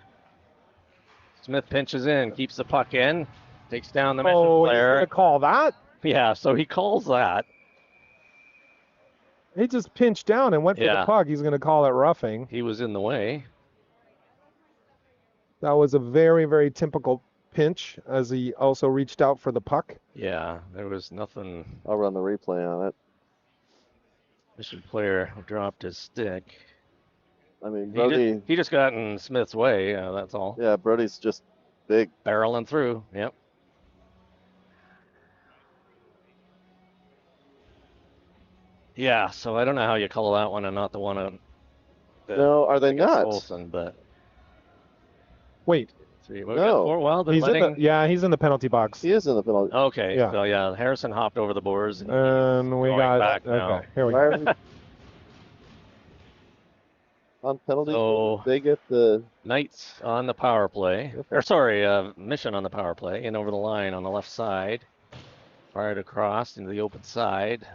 Smith pinches in. Keeps the puck in. Takes down the Mission player. He's going to call that? Yeah, so he calls that. He just pinched down and went for the puck. He's going to call it roughing. He was in the way. That was a very, very typical pinch as he also reached out for the puck. Yeah, there was nothing. I'll run the replay on it. Mission player dropped his stick. I mean, Brody. He just got in Smith's way. That's all. Yeah, Brody's just big. Barreling through. Yep. Yeah, so I don't know how you call that one and not the one on. No, are they not? Olsen, but. Wait. No. Well, he's in the penalty box. He is in the penalty. Okay. Yeah. So yeah, Harrison hopped over the boards. And we got back now. Here we go. On penalty, So they get the Knights on the power play. Or sorry, Mission on the power play. In over the line on the left side. Fired across into the open side.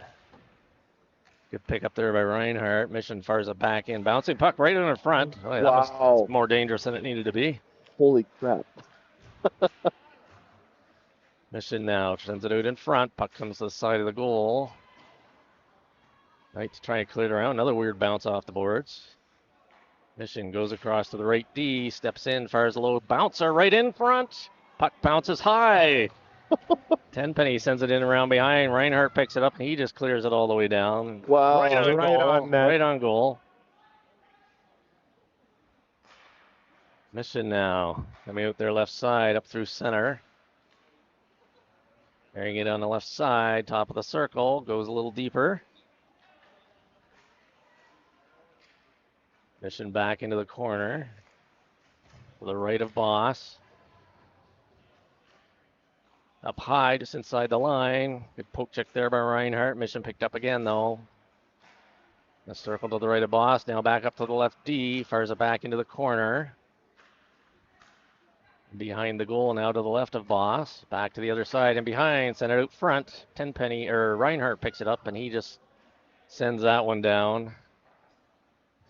Good pick up there by Reinhardt. Mission fires it back in. Bouncing puck right in front. Oh, that was more dangerous than it needed to be. Holy crap. Mission now sends it out in front. Puck comes to the side of the goal. Knights trying to clear it around. Another weird bounce off the boards. Mission goes across to the right D. Steps in. Fires a low bouncer right in front. Puck bounces high. Tenpenny sends it in around behind. Reinhardt picks it up, and he just clears it all the way down. Wow. Right on Right goal. on net. Right on goal. Mission now coming out their left side up through center. Carrying it on the left side, top of the circle, goes a little deeper. Mission back into the corner to the right of Boss. Up high, just inside the line. Good poke check there by Reinhardt. Mission picked up again, though. The circle to the right of Boss. Now back up to the left D. Fires it back into the corner. Behind the goal now to the left of Boss. Back to the other side and behind. Send it out front. Tenpenny, or Reinhardt picks it up, and he just sends that one down.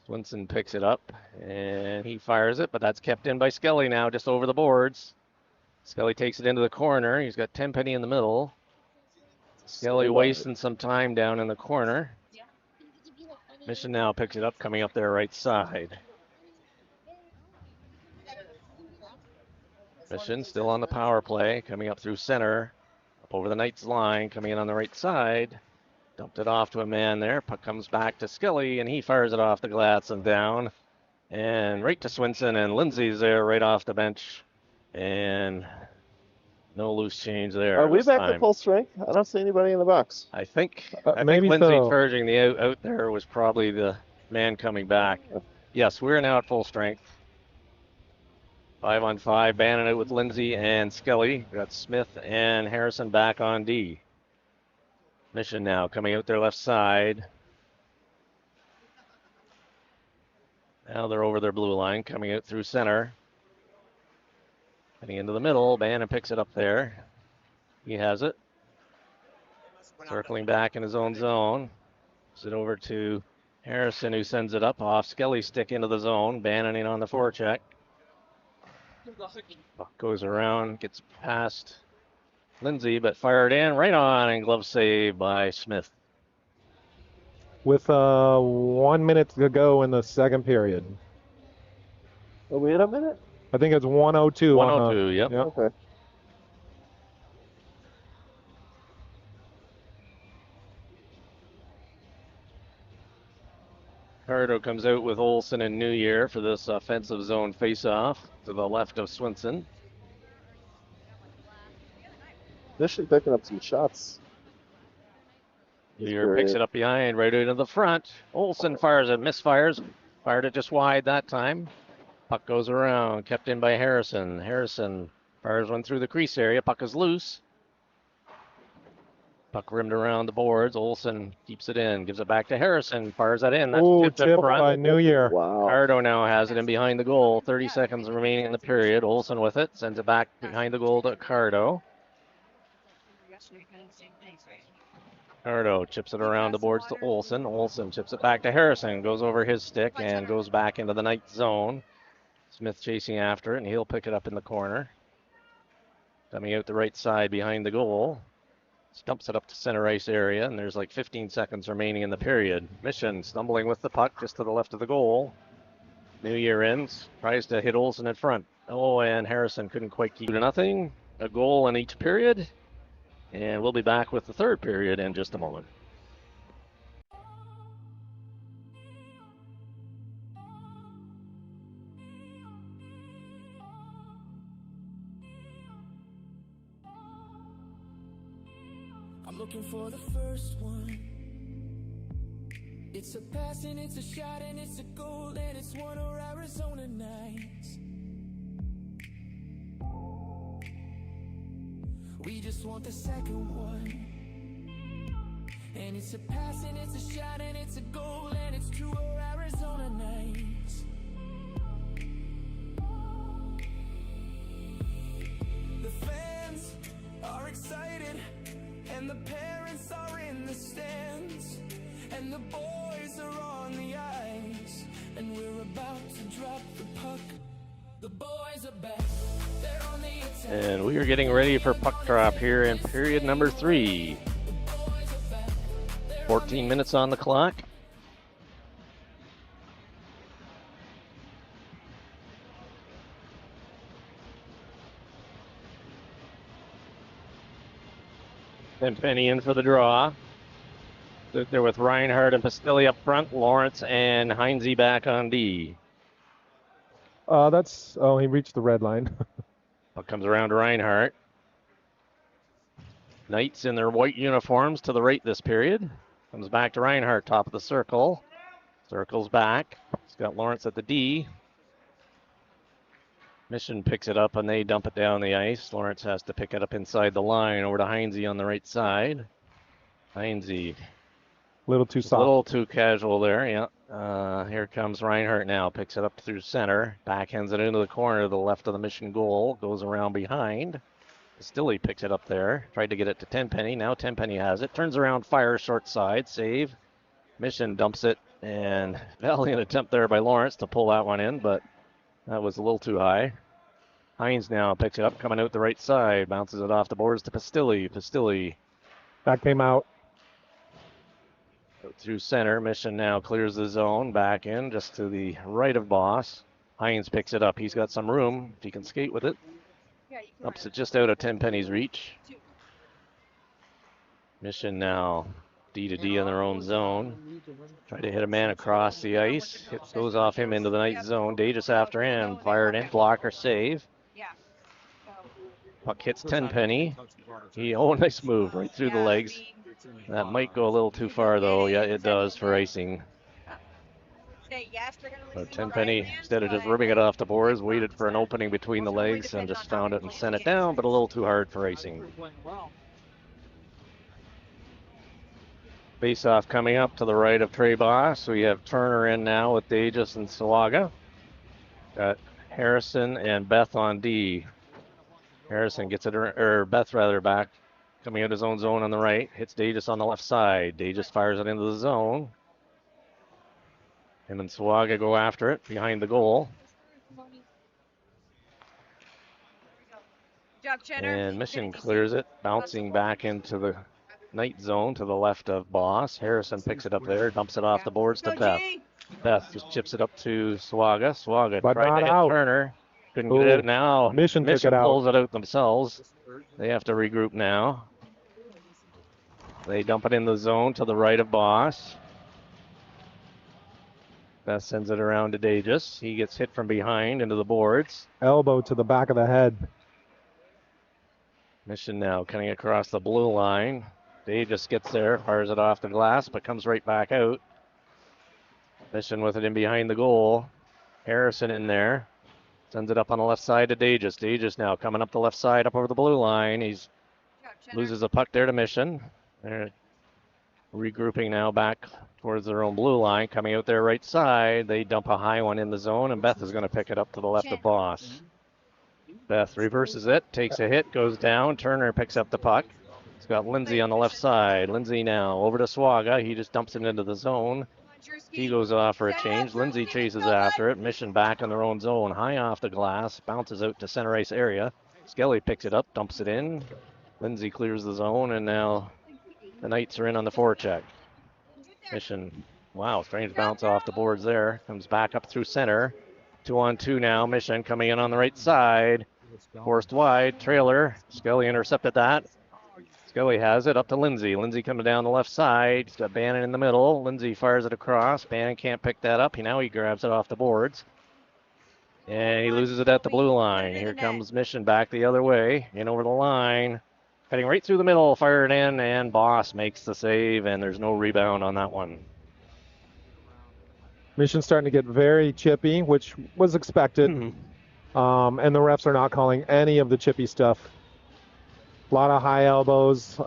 Swinson picks it up, and he fires it, but that's kept in by Skelly now, just over the boards. Skelly takes it into the corner. He's got Tenpenny in the middle. Skelly wasting some time down in the corner. Mission now picks it up, coming up their right side. Mission still on the power play, coming up through center. Up over the Knights line, coming in on the right side. Dumped it off to a man there. Puck comes back to Skelly, and he fires it off the glass and down. And right to Swinson, and Lindsay's there right off the bench. And no loose change there. Are we this back time. to full strength? I don't see anybody in the box. I think maybe Lindsay so. charging the out there was probably the man coming back. Yes, we're now at full strength. 5-on-5, Bannon out with Lindsay and Skelly. We got Smith and Harrison back on D. Mission now coming out their left side. Now they're over their blue line, coming out through center. Heading into the middle, Bannon picks it up there. He has it. Circling back in his own zone. Gives it over to Harrison, who sends it up off Skelly's stick into the zone. Bannon in on the forecheck. Puck goes around, gets past Lindsay, but fired in right on, and glove save by Smith. With 1 minute to go in the second period. Are we in a minute? I think it's 1:02. 102, yep. Okay. Cardo comes out with Olsen and New Year for this offensive zone face-off to the left of Swinson. Mission picking up some shots. New Year picks it up behind, right into the front. Olsen fires it, misfires. Fired it just wide that time. Puck goes around, kept in by Harrison. Harrison fires one through the crease area. Puck is loose. Puck rimmed around the boards. Olsen keeps it in, gives it back to Harrison. Fires that in. That's tipped Tip up by front. New Year. Wow. Cardo now has it in behind the goal. 30 seconds remaining in the period. Olsen with it. Sends it back behind the goal to Cardo. Cardo chips it around the boards to Olsen. Olsen chips it back to Harrison. Goes over his stick and goes back into the Knights zone. Smith chasing after it, and he'll pick it up in the corner. Coming out the right side behind the goal. Stumps it up to center ice area, and there's like 15 seconds remaining in the period. Mission stumbling with the puck just to the left of the goal. New Year ends. Tries to hit Olsen in front. Oh, and Harrison couldn't quite keep it. 2-0. A goal in each period. And we'll be back with the third period in just a moment. I'm looking for the first one. It's a pass and it's a shot and it's a goal and it's one of Arizona nights. We just want the second one. And it's a pass and it's a shot and it's a goal and it's two of Arizona nights. The fans are excited and the parents are in the stands and the boys are on the ice and we're about to drop the puck. The boys are back. They're on the attack. And we are getting ready for puck drop here in period number 3. 14 minutes on the clock. Then Penny in for the draw. There with Reinhardt and Pastilli up front. Lawrence and Heinze back on D. He reached the red line. Puck comes around to Reinhardt. Knights in their white uniforms to the right this period. Comes back to Reinhardt, top of the circle. Circles back. He's got Lawrence at the D. Mission picks it up and they dump it down the ice. Lawrence has to pick it up inside the line over to Heinze on the right side. Heinze. A little too soft. A little too casual there, yeah. Here comes Reinhardt now. Picks it up through center. Backhands it into the corner to the left of the Mission goal. Goes around behind. Stilly picks it up there. Tried to get it to Tenpenny. Now Tenpenny has it. Turns around, fires short side. Save. Mission dumps it. And valiant attempt there by Lawrence to pull that one in, but that was a little too high. Heinze now picks it up, coming out the right side. Bounces it off the boards to Pastilli. Pastilli. That came out. Through center. Mission now clears the zone. Back in just to the right of Boss. Heinze picks it up. He's got some room if he can skate with it. Ups it just out of Tenpenny's reach. Mission now D to D in their own zone. Try to hit a man across the ice. Hit goes off him into the night zone. Davis after him. Fired in. Blocker save. Puck hits Tenpenny. Nice move right through the legs. That might go a little too far though. Yeah, it does for icing. But Tenpenny, instead of just ripping it off the boards, waited for an opening between the legs and just found it and sent it down, but a little too hard for icing. Face-off coming up to the right of Trey Boss. We have Turner in now with Davis and Sawaga. Got Harrison and Beth on D. Harrison gets it, or Beth rather, back. Coming out his own zone on the right. Hits Davis on the left side. Davis fires it into the zone. Him and Sawaga go after it behind the goal. And Mission clears it, bouncing back into the night zone to the left of Boss. Harrison picks it up there, dumps it off the boards to Beth. Beth just chips it up to Sawaga. Sawaga tried to hit Turner. Couldn't get it out now. Mission took it out. Pulls it out themselves. They have to regroup now. They dump it in the zone to the right of Boss. Beth sends it around to Davis. He gets hit from behind into the boards. Elbow to the back of the head. Mission now cutting across the blue line. Davis gets there, fires it off the glass, but comes right back out. Mission with it in behind the goal. Harrison in there. Sends it up on the left side to Davis. Davis now coming up the left side up over the blue line. He's loses the puck there to Mission. They're regrouping now back towards their own blue line. Coming out there right side. They dump a high one in the zone, and Beth is going to pick it up to the left of Boss. Beth reverses it, takes a hit, goes down. Turner picks up the puck. He's got Lindsay on the left side. Lindsay now over to Sawaga. He just dumps it into the zone. He goes off for a change. Lindsay chases after it. Mission back in their own zone. High off the glass. Bounces out to center ice area. Skelly picks it up, dumps it in. Lindsay clears the zone, and now the Knights are in on the forecheck. Mission, wow, strange bounce off the boards there. Comes back up through center. 2-on-2 now. Mission coming in on the right side. Forced wide. Trailer. Skelly intercepted that. Skelly has it up to Lindsay. Lindsay coming down the left side. He's got Bannon in the middle. Lindsay fires it across. Bannon can't pick that up. He grabs it off the boards. And he loses it at the blue line. Here comes Mission back the other way. In over the line. Heading right through the middle. Fired in. And Boss makes the save. And there's no rebound on that one. Mission's starting to get very chippy, which was expected. And the refs are not calling any of the chippy stuff. A lot of high elbows.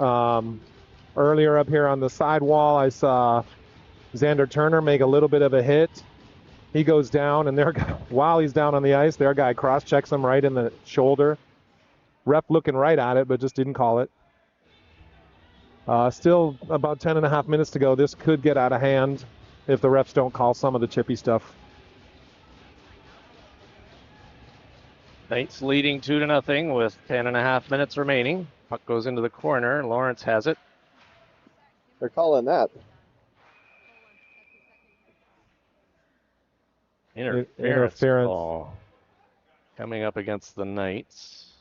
Earlier up here on the side wall, I saw Xander Turner make a little bit of a hit. He goes down, and while he's down on the ice, their guy cross-checks him right in the shoulder. Ref looking right at it, but just didn't call it. Still about 10.5 minutes to go. This could get out of hand if the refs don't call some of the chippy stuff. Knights leading 2-0 with 10.5 minutes remaining. Puck goes into the corner. Lawrence has it. They're calling that. Interference. Ball coming up against the Knights.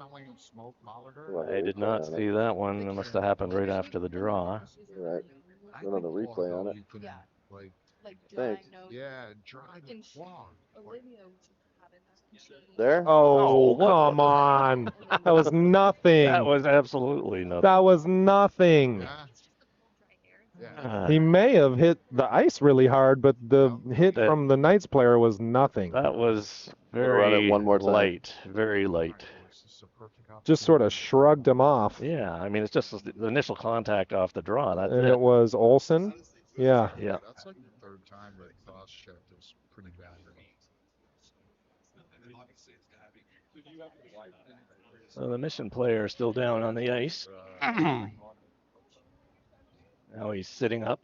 I did not see that one. It must have happened right after the draw. Right. Run on the replay on it. Yeah. Like dry Thanks. nose. Olivia was having that. There? Oh, Oh, what? come on. That was That nothing. was absolutely nothing. That was nothing. Dry hair. Ah, He may have hit the ice really hard, but the hit That- from the Knights player was nothing. that was We'll run it very one more time. light, very light. Just sort of shrugged him off. Yeah, I mean, it's just the initial contact off the draw. That's And it. it was Olsen. Yeah. Yeah. That's like the third time that cross-checked is pretty bad. So the mission player is still down on the ice. Now he's sitting up.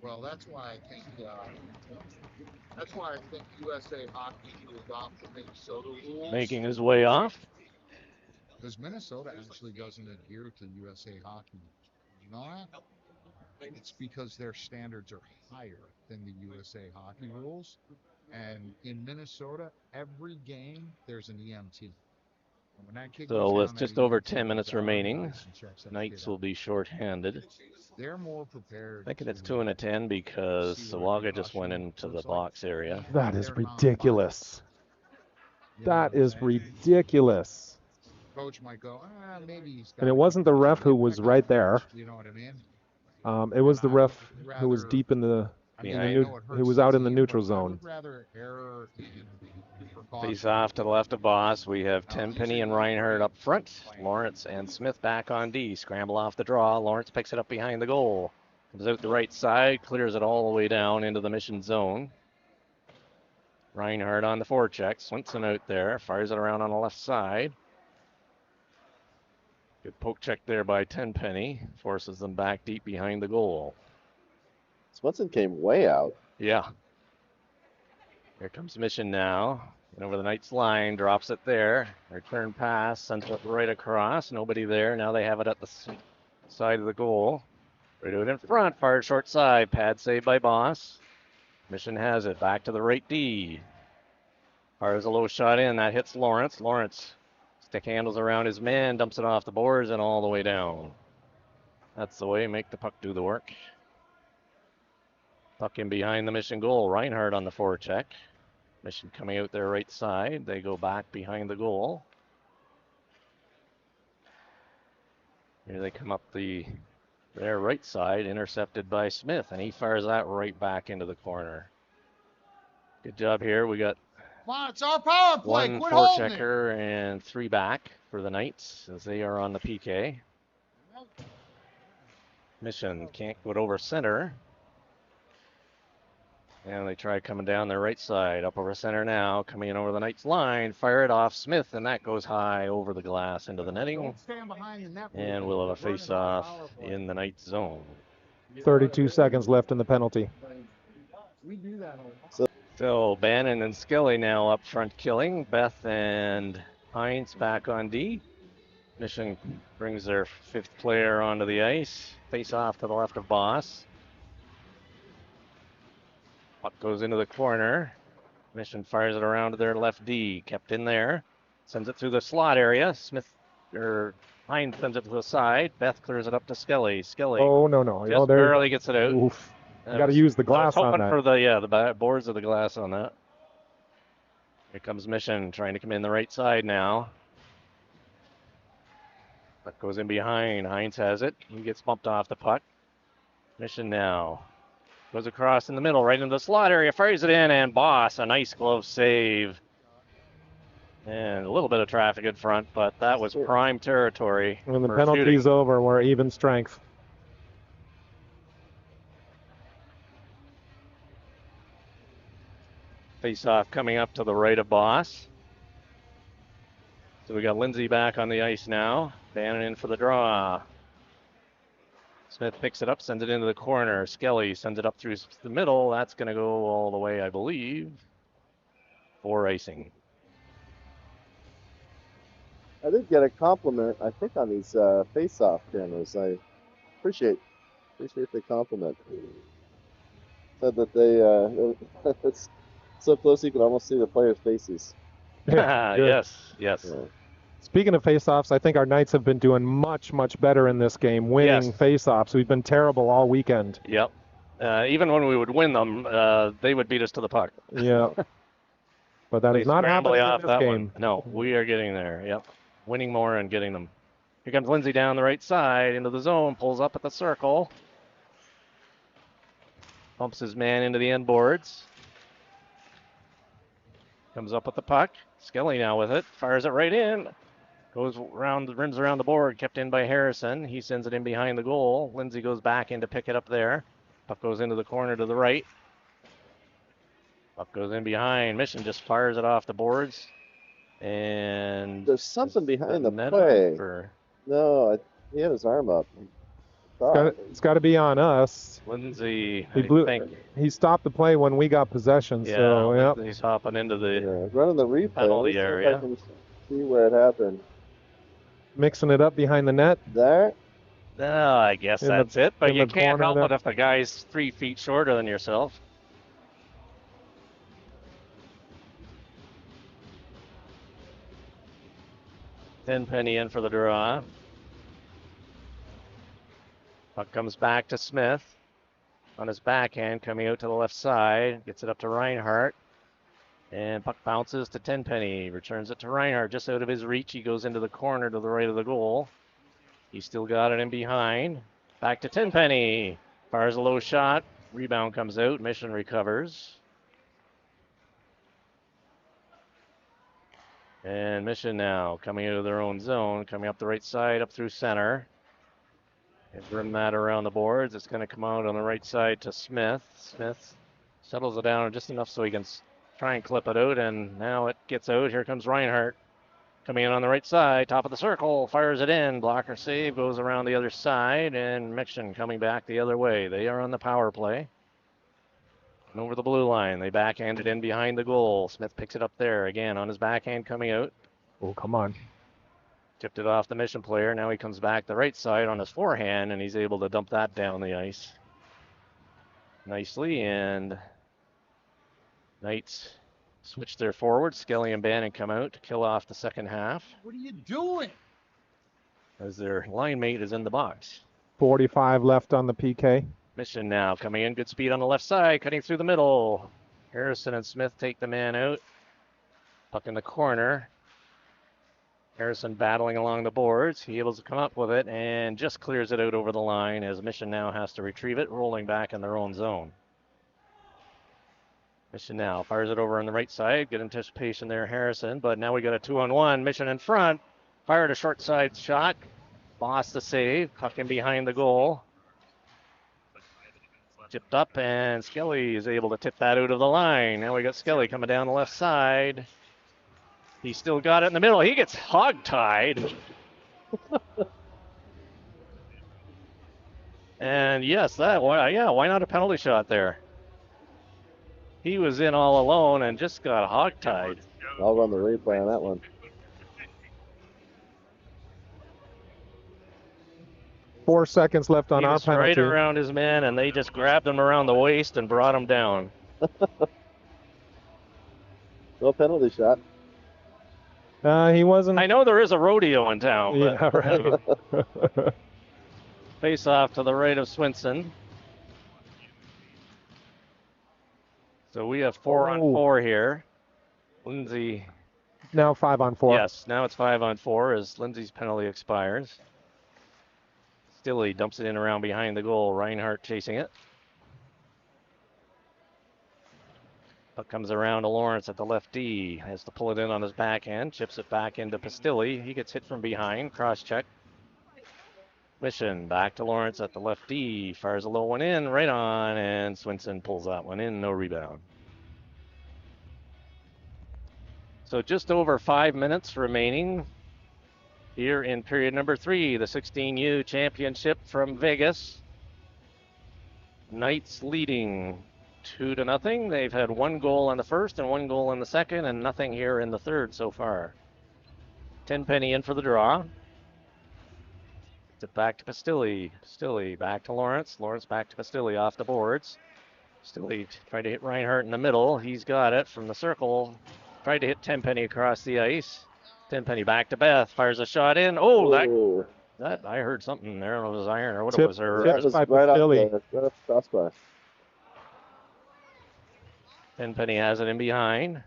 Well, that's why I think USA Hockey moved off the Minnesota rules. Making his way off. Because Minnesota actually doesn't adhere to USA Hockey. You know that? It's because their standards are higher than the USA Hockey rules. And in Minnesota, every game there's an EMT. And when that kid So goes with down, just that over EMT 10 minutes goes down on the remaining, ice and checks that Knights kid will out. be shorthanded. They're more prepared. Thinking it's to 2 and a 10 because see what Sawaga just went concussion into the looks like. box area. That is They're not ridiculous. You know That what I'm is saying? ridiculous. Coach might go, maybe he's got And it a wasn't the ref who concussion. was right there. You know what I mean? It was the And I would ref who was rather- deep in the I mean, Yeah, I I know neut- it who hurts was the out in the team, neutral but I zone. would rather err in precaution. Face off to the left of Boss. We have Tenpenny and Reinhardt up front. Lawrence and Smith back on D. Scramble off the draw. Lawrence picks it up behind the goal. Comes out the right side, clears it all the way down into the mission zone. Reinhardt on the forecheck. Swinson out there. Fires it around on the left side. Good poke check there by Tenpenny. Forces them back deep behind the goal. Swenson came way out. Yeah. Here comes Mission now. And over the Knights line, drops it there. Return pass, sends it right across. Nobody there. Now they have it at the side of the goal. Right out in front, fired short side. Pad save by Boss. Mission has it. Back to the right D. Fires a low shot in. That hits Lawrence. Lawrence stick handles around his man, dumps it off the boards and all the way down. That's the way. Make the puck do the work. Puck in behind the Mission goal. Reinhardt on the forecheck. Mission coming out their right side. They go back behind the goal. Here they come up their right side, intercepted by Smith, and he fires that right back into the corner. Good job here. We got Come on, it's our power play. one Quit holding it. forechecker and 3 back for the Knights as they are on the PK. Mission can't go over center. And they try coming down their right side, up over center now, coming in over the Knights line, fire it off Smith, and that goes high over the glass into the netting. Don't stand behind the net. And we'll have a face-off in the Knights zone. 32 seconds left in the penalty. We do that So Bannon and Skelly now up front killing. Beth and Hines back on D. Mission brings their 5th player onto the ice. Face off to the left of Boss. Puck goes into the corner. Mission fires it around to their left D. Kept in there. Sends it through the slot area. Hines sends it to the side. Beth clears it up to Skelly. Skelly Oh, no. just barely gets it out. Oof. I You got to was- use the I was glass on hoping that. for the boards of the glass on that. Here comes Mission trying to come in the right side now. Puck goes in behind. Hines has it. He gets bumped off the puck. Mission now goes across in the middle, right into the slot area, fires it in, and Boss, a nice glove save. And a little bit of traffic in front, but that was prime territory. When the for penalty's shooting. over, we're even strength. Face-off coming up to the right of Boss. So we got Lindsay back on the ice now. Bannon in for the draw. Smith picks it up, sends it into the corner. Skelly sends it up through the middle. That's going to go all the way, I believe, for icing. I did get a compliment, I think, on these face-off cameras. I appreciate the compliment. Said that they it's so close you can almost see the players' faces. Yeah, good. Yes, yes, Yeah. Speaking of face-offs, I think our Knights have been doing much, much better in this game, winning yes. face-offs. We've been terrible all weekend. Yep. Even when we would win them, they would beat us to the puck. Yeah. But that They is not scramble you happening in off this that one. game. No, we are getting there. Yep. Winning more and getting them. Here comes Lindsay down the right side into the zone, pulls up at the circle. Pumps his man into the end boards. Comes up with the puck. Skelly now with it. Fires it right in. Goes around, rims around the board. Kept in by Harrison. He sends it in behind the goal. Lindsay goes back in to pick it up there. Puck goes into the corner to the right. Puck goes in behind. Mission just fires it off the boards. And There's something behind the net play. up, or No, he had his arm up. It's got to be on us. Lindsay, He I blew. think. He stopped the play when we got possession. Yeah, So yeah. Lindsay's hopping into the Yeah, running the replay. penalty Let's see if area. I can see where it happened. Mixing it up behind the net. There. Oh, I guess In the- that's it. But in you the can't corner help there. it if the guy's 3 feet shorter than yourself. Tenpenny in for the draw. Puck comes back to Smith. On his backhand, coming out to the left side. Gets it up to Reinhardt. And puck bounces to Tenpenny. Returns it to Reinhardt just out of his reach. He goes into the corner to the right of the goal. He's still got it in behind. Back to Tenpenny. Fires a low shot. Rebound comes out. Mission recovers. And Mission now coming out of their own zone. Coming up the right side, up through center. And rim that around the boards. It's going to come out on the right side to Smith. Smith settles it down just enough so he can try and clip it out. And now it gets out. Here comes Reinhardt. Coming in on the right side, top of the circle, fires it in. Blocker save, goes around the other side, and Mixon coming back the other way. They are on the power play. And over the blue line, they backhand it in behind the goal. Smith picks it up there again on his backhand coming out. Oh, come on. Tipped it off the Mission player. Now he comes back the right side on his forehand, and he's able to dump that down the ice nicely. And Knights switch their forwards. Skelly and Bannon come out to kill off the second half. What are you doing? As their line mate is in the box. 45 left on the PK. Mission now coming in. Good speed on the left side, cutting through the middle. Harrison and Smith take the man out. Puck in the corner. Harrison battling along the boards. He able to come up with it and just clears it out over the line as Mission now has to retrieve it, rolling back in their own zone. Mission now fires it over on the right side. Good anticipation there, Harrison. But now we got a 2-on-1. Mission in front. Fired a short side shot. Lost the save. Puck in behind the goal. Tipped up, and Skelly is able to tip that out of the line. Now we got Skelly coming down the left side. He still got it in the middle. He gets hog-tied. And yes, why not a penalty shot there? He was in all alone and just got hog-tied. I'll run the replay on that one. Four seconds left on He our was penalty. right around his man, and they just grabbed him around the waist and brought him down. No penalty shot. He wasn't. I know there is a rodeo in town, but Yeah, right. face off to the right of Swinson. So we have 4-on-4 here. Lindsay, Now 5-on-4. yes, now it's 5-on-4 as Lindsay's penalty expires. Stilley dumps it in around behind the goal. Reinhardt chasing it. Puck comes around to Lawrence at the left D. Has to pull it in on his backhand. Chips it back into Pastilli. He gets hit from behind. Cross check. Mission back to Lawrence at the left D. Fires a low one in. Right on. And Swinson pulls that one in. No rebound. So just over 5 minutes remaining here in period number 3. The 16U championship from Vegas. Knights leading 2-0. They've had 1 goal in the first and 1 goal in the second, and nothing here in the third so far. Tenpenny in for the draw. It's it back to Pastilli. Pastilli back to Lawrence. Lawrence back to Pastilli off the boards. Pastilli trying to hit Reinhardt in the middle. He's got it from the circle. tried to hit Tenpenny across the ice. Tenpenny back to Beth, fires a shot in. Oh, Ooh, that I heard something there. I don't know if it was iron or what it Tip- was. Or that was by right off Basili. the crossbar. Tenpenny has it in behind.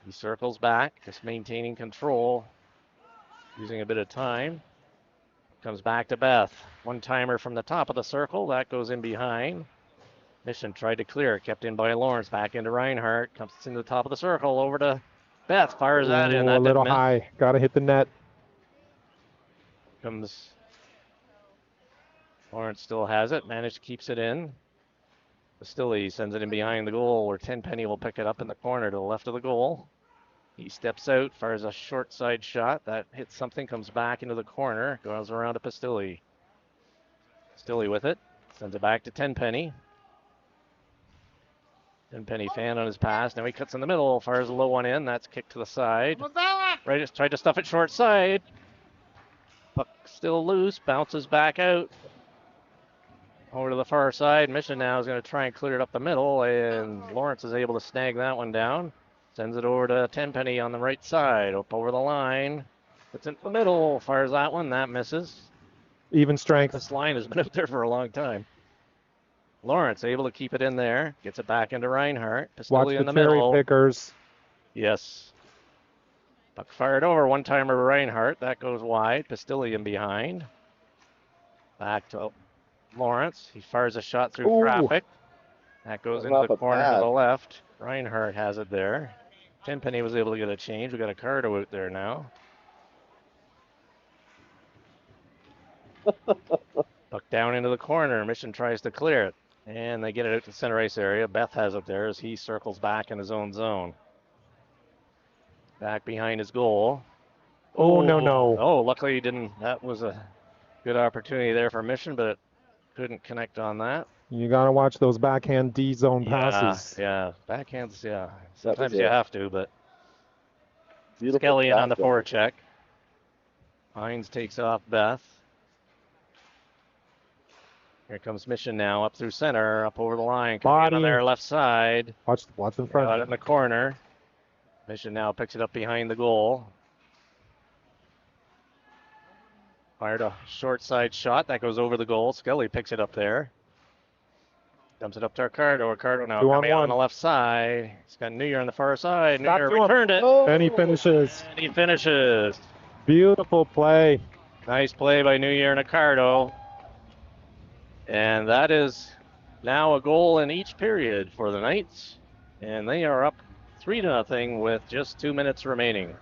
He circles back, just maintaining control, using a bit of time. Comes back to Beth. One-timer from the top of the circle. That goes in behind. Mission tried to clear. Kept in by Lawrence. Back into Reinhardt. Comes into the top of the circle. Over to Beth. Fires that in. Ooh, That a little didn't miss. high. Got to hit the net. Comes. Lawrence still has it. Managed keeps it in. Basili sends it in behind the goal where Tenpenny will pick it up in the corner to the left of the goal. He steps out, fires a short side shot. That hits something, comes back into the corner, goes around to Basili. Basili with it. Sends it back to Tenpenny. Tenpenny fan on his pass. Now he cuts in the middle, fires a low one in. That's kicked to the side. Right, just tried to stuff it short side. Puck still loose, bounces back out. Over to the far side. Mission now is going to try and clear it up the middle, and Lawrence is able to snag that one down. Sends it over to Tenpenny on the right side, up over the line. It's in the middle, fires that one, that misses. Even strength. This line has been out there for a long time. Lawrence able to keep it in there, gets it back into Reinhardt. Watch Basili the in the cherry middle. pickers. Yes. Puck fired over, one-timer to Reinhardt. That goes wide. Basili in behind. Back to Lawrence. He fires a shot through Ooh. traffic. That goes Coming into the off a corner to pad. the left. Reinhardt has it there. Tenpenny was able to get a change. We got a Cardo out there now. Puck down into the corner. Mission tries to clear it. And they get it out to the center ice area. Beth has it there as he circles back in his own zone. Back behind his goal. Oh, no. Oh, luckily he didn't. That was a good opportunity there for Mission, but couldn't connect on that. You got to watch those backhand D zone passes. Yeah, backhands, yeah. That was Sometimes you it. have to, but Beautiful Skelly in on the backdoor. forecheck. Hines takes off Beth. Here comes Mission now, up through center, up over the line. Coming in on Body. their left side. Watch in Got it front. in the corner. Mission now picks it up behind the goal. Fired a short side shot. That goes over the goal. Skelly picks it up there. Dumps it up to Ricardo. Ricardo now 2-on-1. coming on the left side. He's got New Year on the far side. New Back Year to him. returned it. Oh, And he finishes. And he finishes. Beautiful play. Nice play by New Year and Ricardo. And that is now a goal in each period for the Knights. And they are up 3-0 with just 2 minutes remaining.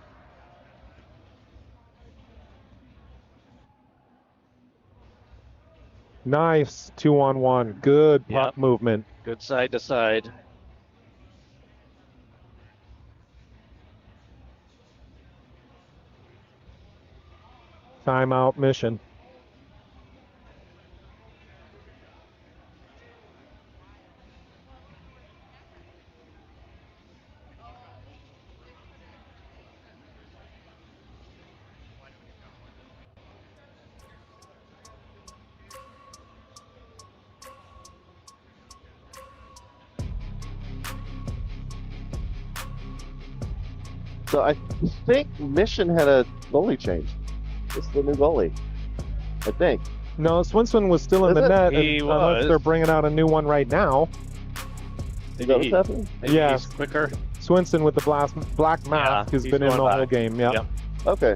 Nice 2-on-1. Good puck Yep. movement. Good side to side. Timeout Mission. So I think Mission had a goalie change. This is the new goalie. I think. No, Swinson was still in Is the it? net, He unless was. they're bringing out a new one right now. Is that what's happening? Maybe Yes. he's quicker. Swinson with the black mask has he's been in the going whole back. game. Yeah. Yep. Okay.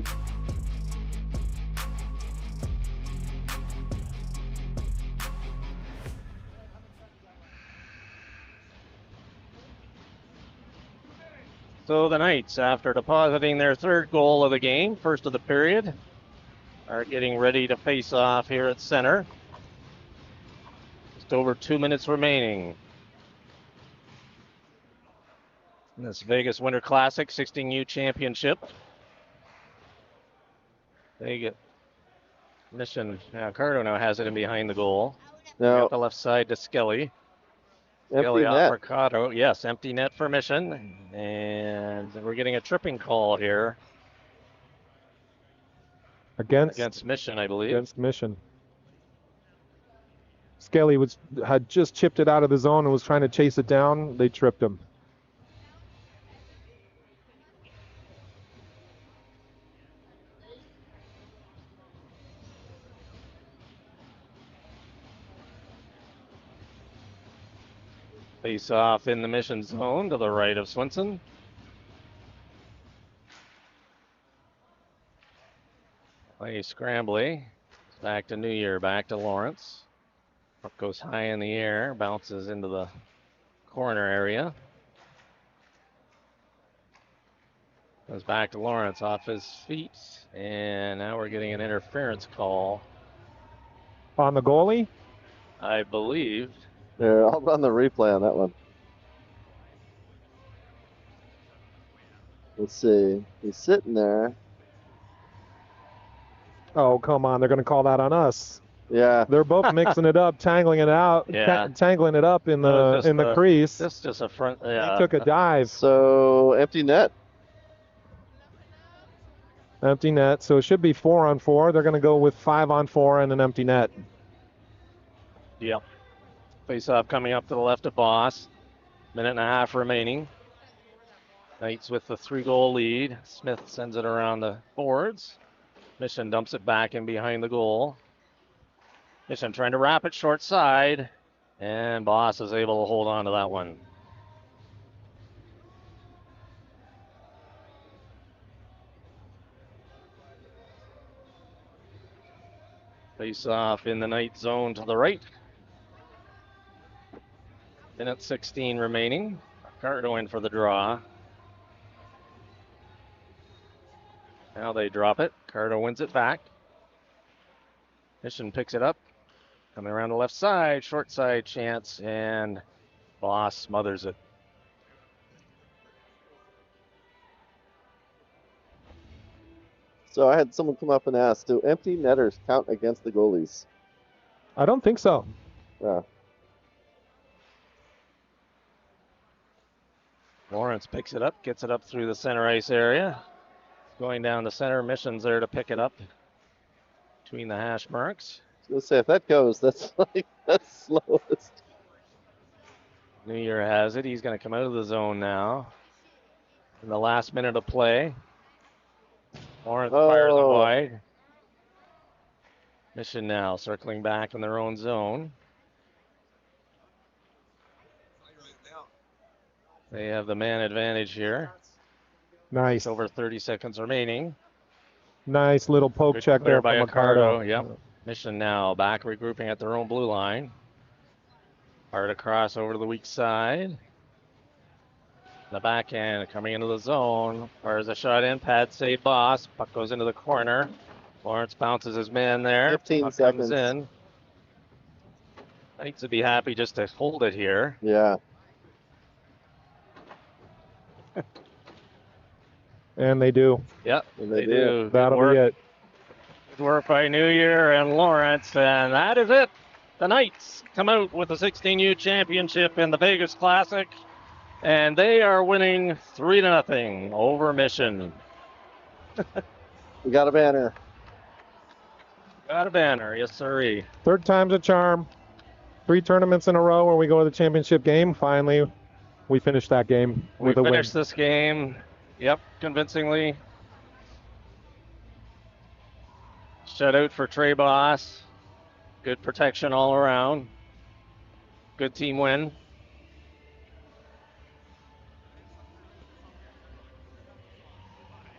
So the Knights, after depositing their third goal of the game, first of the period, are getting ready to face off here at center. Just over 2 minutes remaining. In this Vegas Winter Classic 16U Championship. They get Mission. Cardo now has it in behind the goal. Now, Got the left side to Skelly. empty Skelly off net. Ricardo. Yes, empty net for Mission. And we're getting a tripping call here Against against Mission, I believe. against Mission. Skelly had just chipped it out of the zone and was trying to chase it down. They tripped him. Face off in the mission zone to the right of Swinson. Play scrambly. Back to New Year, back to Lawrence. Puck goes high in the air, bounces into the corner area. Goes back to Lawrence off his feet, and now we're getting an interference call, On the goalie? I believe. There, I'll run the replay on that one. Let's see. He's sitting there. Oh, come on. They're going to call that on us. Yeah. They're both mixing it up, tangling it out, Yeah. tangling it up in the crease. This is just a front. He Yeah. took a dive. So empty net. Empty net. So it should be 4-on-4. They're going to go with 5-on-4 and an empty net. Yep. Face off coming up to the left of Boss. Minute and a half remaining. Knights with the 3-goal lead. Smith sends it around the boards. Mission dumps it back in behind the goal. Mission trying to wrap it short side. And Boss is able to hold on to that one. Face off in the Knight zone to the right. Minute 16 remaining. Cardo in for the draw. Now they drop it. Cardo wins it back. Mission picks it up. Coming around the left side. Short side chance. And Boss smothers it. So I had someone come up and ask, do empty netters count against the goalies? I don't think so. Yeah. Lawrence picks it up. Gets it up through the center ice area. Going down the center. Mission's there to pick it up. Between the hash marks. I was gonna say, if that goes, that's like that's slowest. New Year has it. He's going to come out of the zone now. In the last minute of play. Lawrence fires it wide. Mission now circling back in their own zone. They have the man advantage here. Nice. Over 30 seconds remaining. Nice little poke Good check clear there by from Ricardo. Ricardo. Yep. Mission now back regrouping at their own blue line. Hard across over to the weak side. The backhand coming into the zone. Fires a shot in. Pad save Boss. Puck goes into the corner. Lawrence bounces his man there. 15 Puck seconds. comes in. Knights would be happy just to hold it here. Yeah. And they do. Yep, And they do. Good That'll work. be it. Good work by New Year and Lawrence, and that is it. The Knights come out with the 16U championship in the Vegas Classic, and they are winning 3-0 over Mission. We got a banner. Got a banner, yes sirree. Third time's a charm. 3 tournaments in a row where we go to the championship game. Finally, we finished that game We with a win. finished this game, yep, convincingly. Shutout for Trey Boss. Good protection all around. Good team win.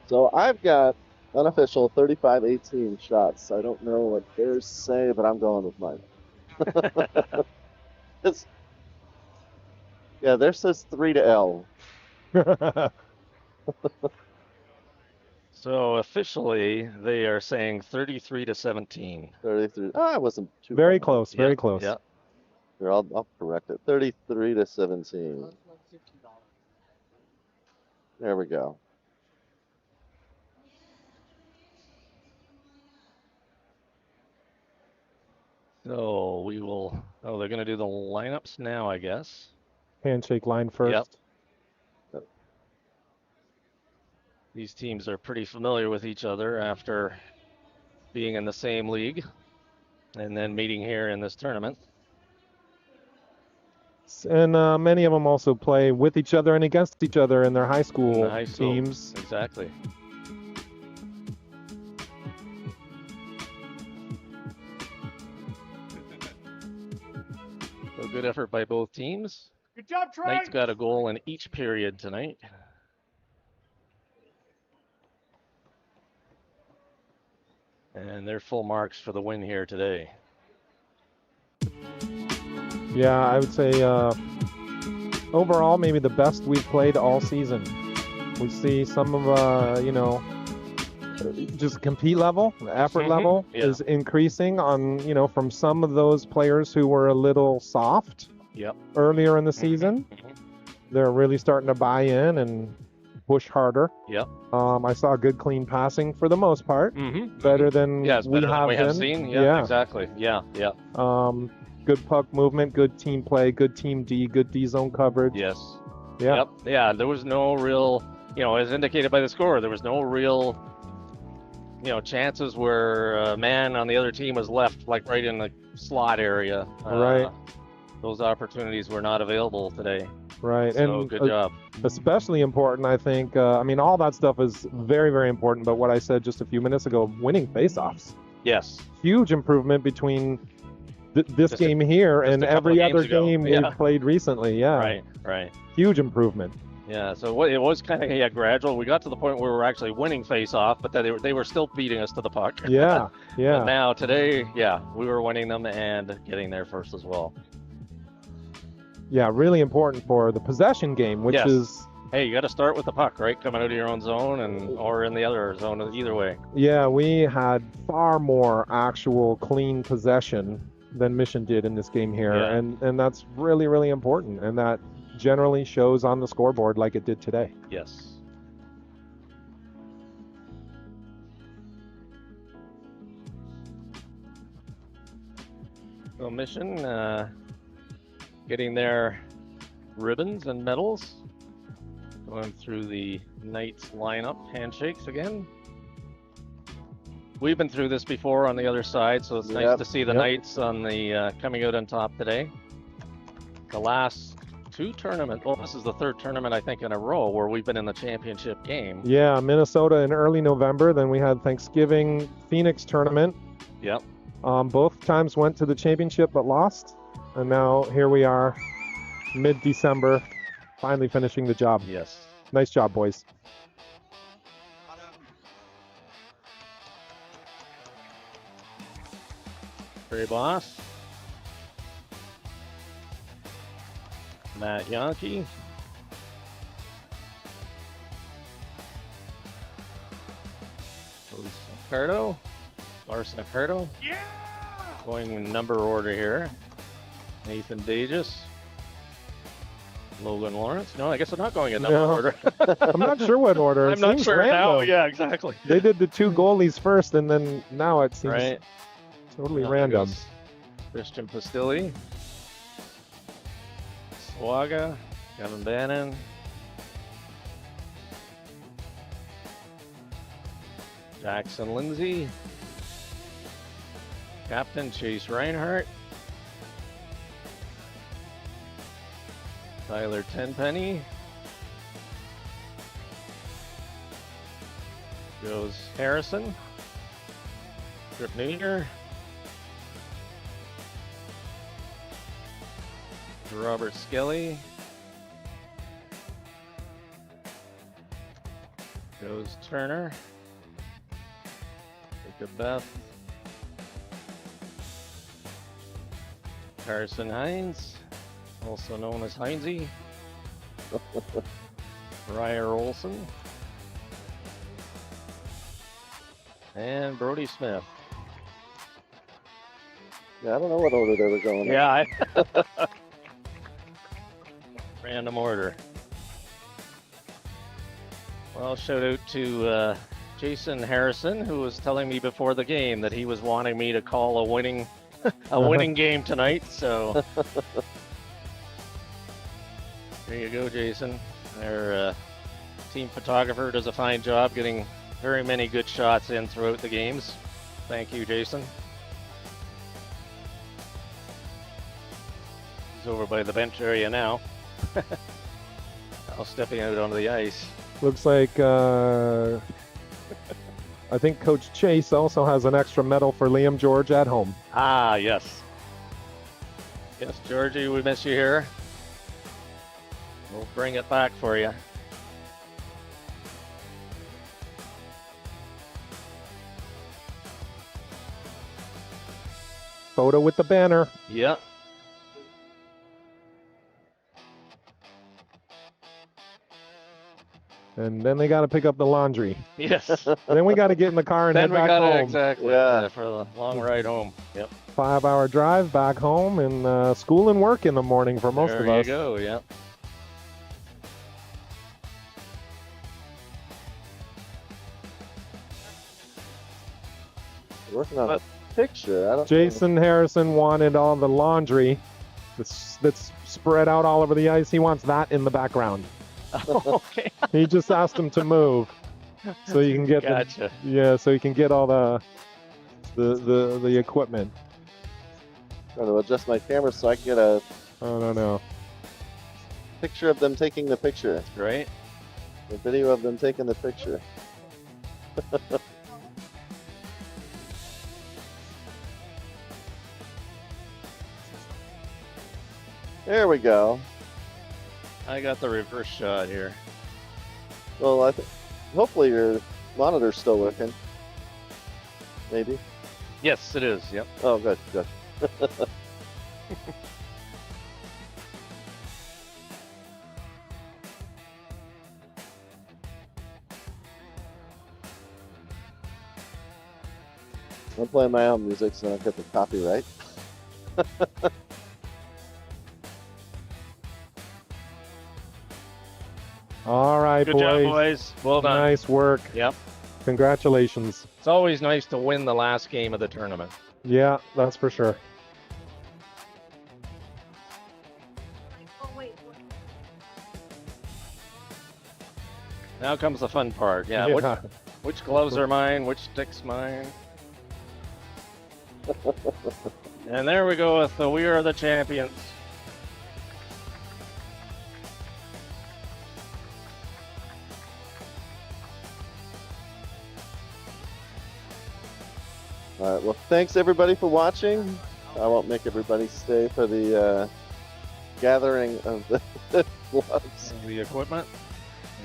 So I've got unofficial 35-18 shots. I don't know what theirs say, but I'm going with mine. Yeah, theirs says 3-L. So officially, they are saying 33-17. 33. Oh, I wasn't too Very far. close. Very Yep, close. Yep. Here, I'll correct it. 33-17. There we go. So we will. Oh, they're going to do the lineups now, I guess. Handshake line first. Yep. These teams are pretty familiar with each other after being in the same league and then meeting here in this tournament. And many of them also play with each other and against each other in their high school, In the high school. teams. Exactly. So good effort by both teams. Good job, Trey. Knight's got a goal in each period tonight. And they're full marks for the win here today. Yeah, I would say overall maybe the best we've played all season. We see some of just compete level, the effort level is increasing on from some of those players who were a little soft earlier in the season. They're really starting to buy in and push harder. I saw good clean passing for the most part. Better than we have seen. Exactly. Good puck movement, good team play, good team D, good D zone coverage. Yeah, there was no real, as indicated by the score, there was no real, chances where a man on the other team was left, like right in the slot area. Those opportunities were not available today. Right. So and good job. Especially important, I think. All that stuff is very, very important. But what I said just a few minutes ago, winning faceoffs. Yes. Huge improvement between this game here and every other game we've played recently. Right. Huge improvement. Yeah, so it was kind of gradual. We got to the point where we were actually winning face-off, but they were still beating us to the puck. Yeah. But now, today, we were winning them and getting there first as well. Yeah, really important for the possession game, which is... Hey, you got to start with the puck, right? Coming out of your own zone or in the other zone, either way. Yeah, we had far more actual clean possession than Mission did in this game here, and that's really, really important, and that generally shows on the scoreboard like it did today. Yes. So Mission getting their ribbons and medals. Going through the Knights lineup, handshakes again. We've been through this before on the other side, so it's nice to see the Knights on the coming out on top today. The last two tournaments, this is the third tournament I think in a row where we've been in the championship game. Yeah, Minnesota in early November, then we had Thanksgiving Phoenix tournament. Both times went to the championship but lost, and now here we are mid-December, finally finishing the job. Yes. Nice job, boys. Trey Boss. Matt Yankee. Ricardo. Larson Ricardo. Yeah! Going in number order here. Nathan Dages. Logan Lawrence. No, I guess they're not going in number order. I'm not sure what order. I'm not sure random. now. Yeah, exactly. They did the two goalies first, and then now it seems totally random. Christian Pastilli. Swaga. Kevin Bannon. Jackson Lindsay. Captain Chase Reinhardt. Tyler Tenpenny. Goes Harrison. Trip Nugent. Robert Skelly. Goes Turner. Jacob Beth. Carson Hines, also known as Heinze. Ryer Olson. And Brody Smith. Yeah, I don't know what order they were going in. Yeah. Random order. Well, shout out to Jason Harrison, who was telling me before the game that he was wanting me to call a winning game tonight. So there you go, Jason. Our team photographer does a fine job getting very many good shots in throughout the games. Thank you, Jason. He's over by the bench area now. Now stepping out onto the ice. Looks like I think Coach Chase also has an extra medal for Liam George at home. Ah, yes. Yes, Georgie, we miss you here. We'll bring it back for you. Photo with the banner. Yep. And then they got to pick up the laundry. Yes. Then we got to get in the car and Then head we back got it home. exactly. Yeah. For the long ride home. Yep. 5-hour drive back home, and school and work in the morning for most there of us. you go. Yep. Working on a picture. I don't. Jason Harrison wanted all the laundry that's spread out all over the ice. He wants that in the background. Okay. He just asked him to move, so you can get Gotcha. so you can get all the equipment. Trying to adjust my camera so I can get a I don't know. picture of them taking the picture. Right. A video of them taking the picture. There we go. I got the reverse shot here. Well, I think hopefully your monitor's still working. Maybe. Yes, it is. Yep. Oh, good, good. I'm playing my own music so I don't get the copyright. All right, Good boys. job, boys. Well done. Nice work. Yep. Congratulations. It's always nice to win the last game of the tournament. Yeah, that's for sure. Oh, wait. What? Now comes the fun part. Yeah. Which gloves are mine? Which stick's mine? And there we go with the We Are the Champions. All right, well, thanks everybody for watching. I won't make everybody stay for the gathering of the gloves. The equipment.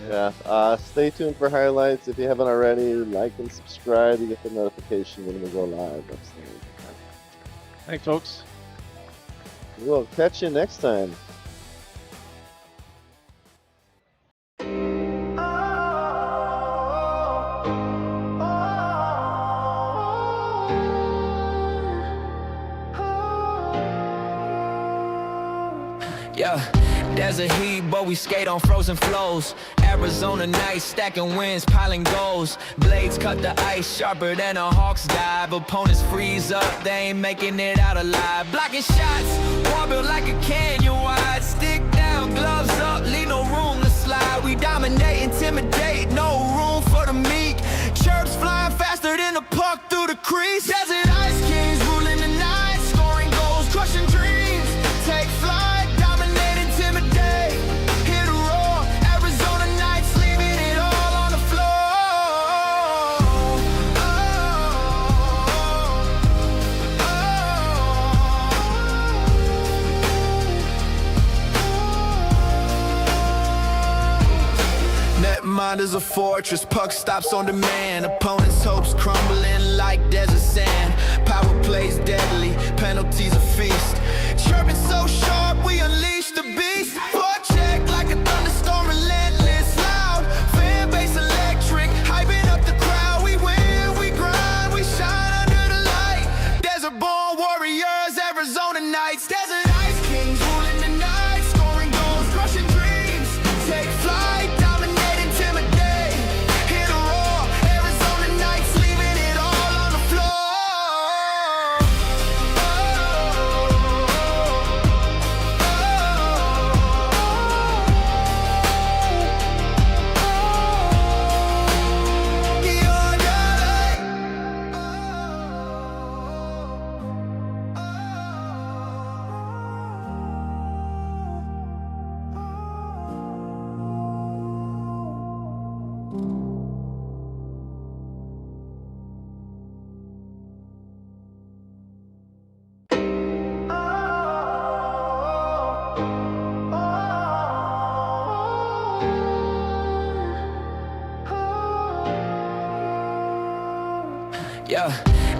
Yeah, stay tuned for highlights. If you haven't already, like and subscribe to get the notification when we go live next time. Thanks, folks. We'll catch you next time. Yeah, desert heat, but we skate on frozen flows. Arizona nights, stacking wins, piling goals. Blades cut the ice sharper than a hawk's dive. Opponents freeze up, they ain't making it out alive. Blocking shots, wall built like a canyon wide. Stick down, gloves up, leave no room to slide. We dominate, intimidate, no room for the meek. Chirps flying faster than a puck through the crease. Desert ice kings ruling the night, scoring goals, crushing dreams. Take flight. Mind is a fortress, puck stops on demand. Opponents' hopes crumbling like desert sand. Power plays deadly, penalties a feast. Chirping so sharp, we unleash the beast. Forecheck like a thunderstorm, relentless, loud. Fan base electric, hyping up the crowd. We win, we grind, we shine under the light. Desert-born warriors, Arizona nights. Desert ice kings ruling the night, scoring goals, crushing dreams. Take flight. Yeah,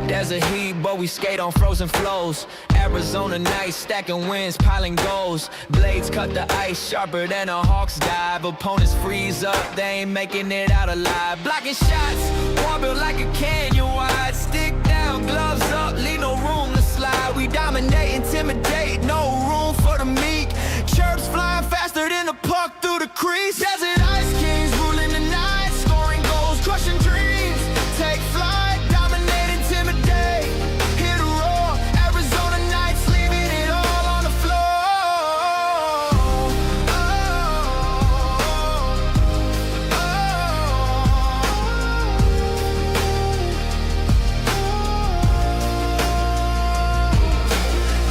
desert heat, but we skate on frozen flows. Arizona nights, stacking wins, piling goals. Blades cut the ice sharper than a hawk's dive. Opponents freeze up, they ain't making it out alive. Blocking shots, one built like a canyon wide. Stick down, gloves up, leave no room to slide. We dominate, intimidate, no room for the meek. Chirps flying faster than a puck through the crease. Desert ice kings ruling the night, scoring goals, crushing dreams. Take flight, dominate, intimidate, hit a roar. Arizona nights, leaving it all on the floor.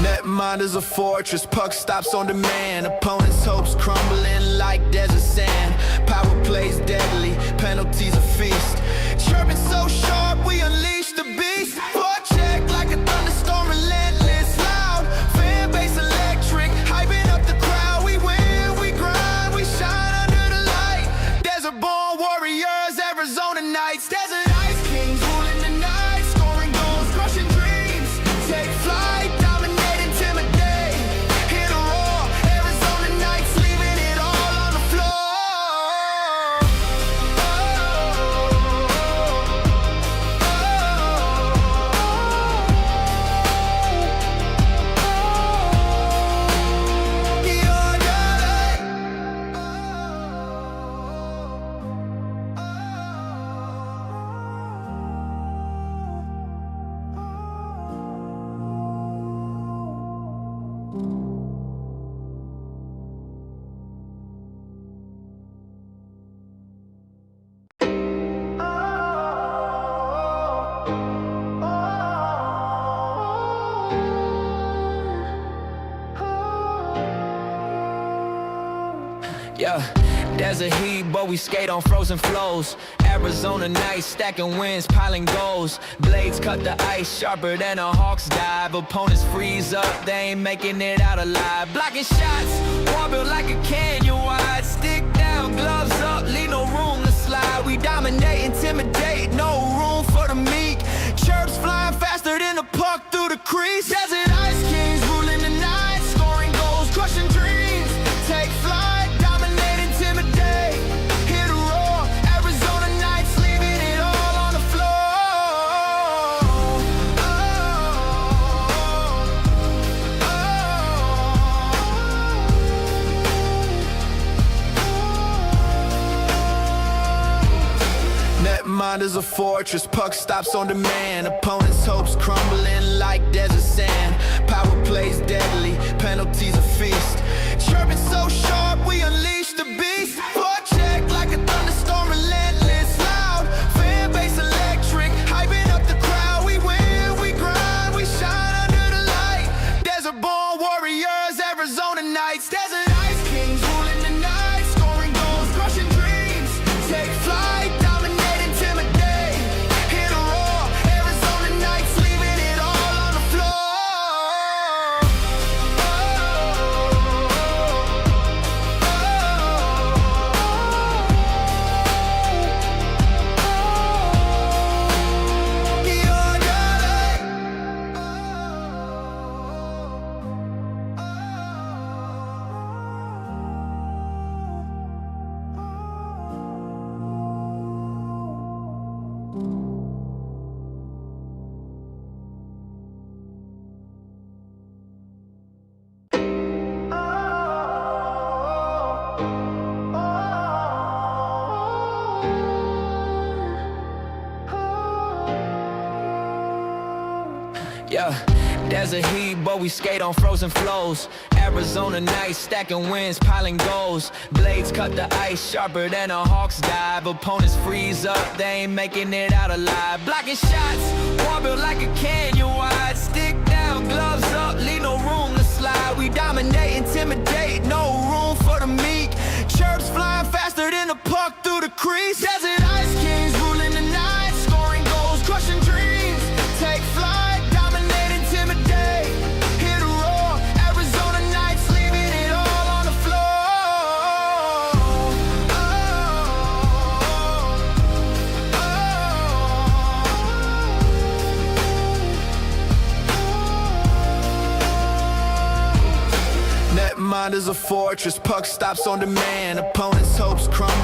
Netmind is a fortress, puck stops on demand. Opponents' hopes crumbling like desert sand. Power plays deadly, penalties a feast. Chirping so sharp, we unleash the beast. Forecheck like a thunderstorm, relentless, loud. Fan base electric, hyping up the crowd. We win, we grind, we shine under the light. Desert-born warriors, Arizona nights. Desert ice kings ruling the night, scoring goals, crushing dreams. Take flight, dominate, intimidate, hit a roar. Arizona nights, leaving it all on the floor. Yeah, desert heat, but we skate on frozen flows. Arizona nights, stacking wins, piling goals. Blades cut the ice sharper than a hawk's dive. Opponents freeze up, they ain't making it out alive. Blocking shots, one built like a canyon wide. Stick down, gloves up, leave no room to slide. We dominate, intimidate, no room for the meek. Chirps flying faster than a puck through the crease. Desert ice kings ruling the night, scoring goals, crushing dreams. Take flight, dominate, intimidate, hit a roar. Arizona nights, leaving it all on the floor. Netmind is a fortress, puck stops on demand. Opponents' hopes crumbling like desert sand. Power plays deadly, penalties a feast. Chirping so sharp, we unleash the beast. Forecheck like a thunderstorm, relentless, loud. Fan base electric, hyping up the crowd. We win, we grind, we shine under the light. Desert-born warriors, Arizona nights. Desert ice kings ruling the night, scoring goals, crushing dreams. Take flight, dominate, intimidate, hit a roar. Arizona nights, leaving it all on the floor. Yeah, desert heat, but we skate on frozen flows. Arizona nights, stacking wins, piling goals. Blades cut the ice sharper than a hawk's dive. Opponents freeze up, they ain't making it out alive. Blocking shots, one built like a canyon wide. Stick down, gloves up, leave no room to slide. We dominate, intimidate, no room for the meek. Chirps flying faster than a puck through the crease. Desert ice kings ruling the night, scoring goals, crushing dreams. Take flight, dominate, intimidate, hit a roar. Arizona nights, leaving it all on the floor. Mind is a fortress, puck stops on demand. Opponents' hopes crumble.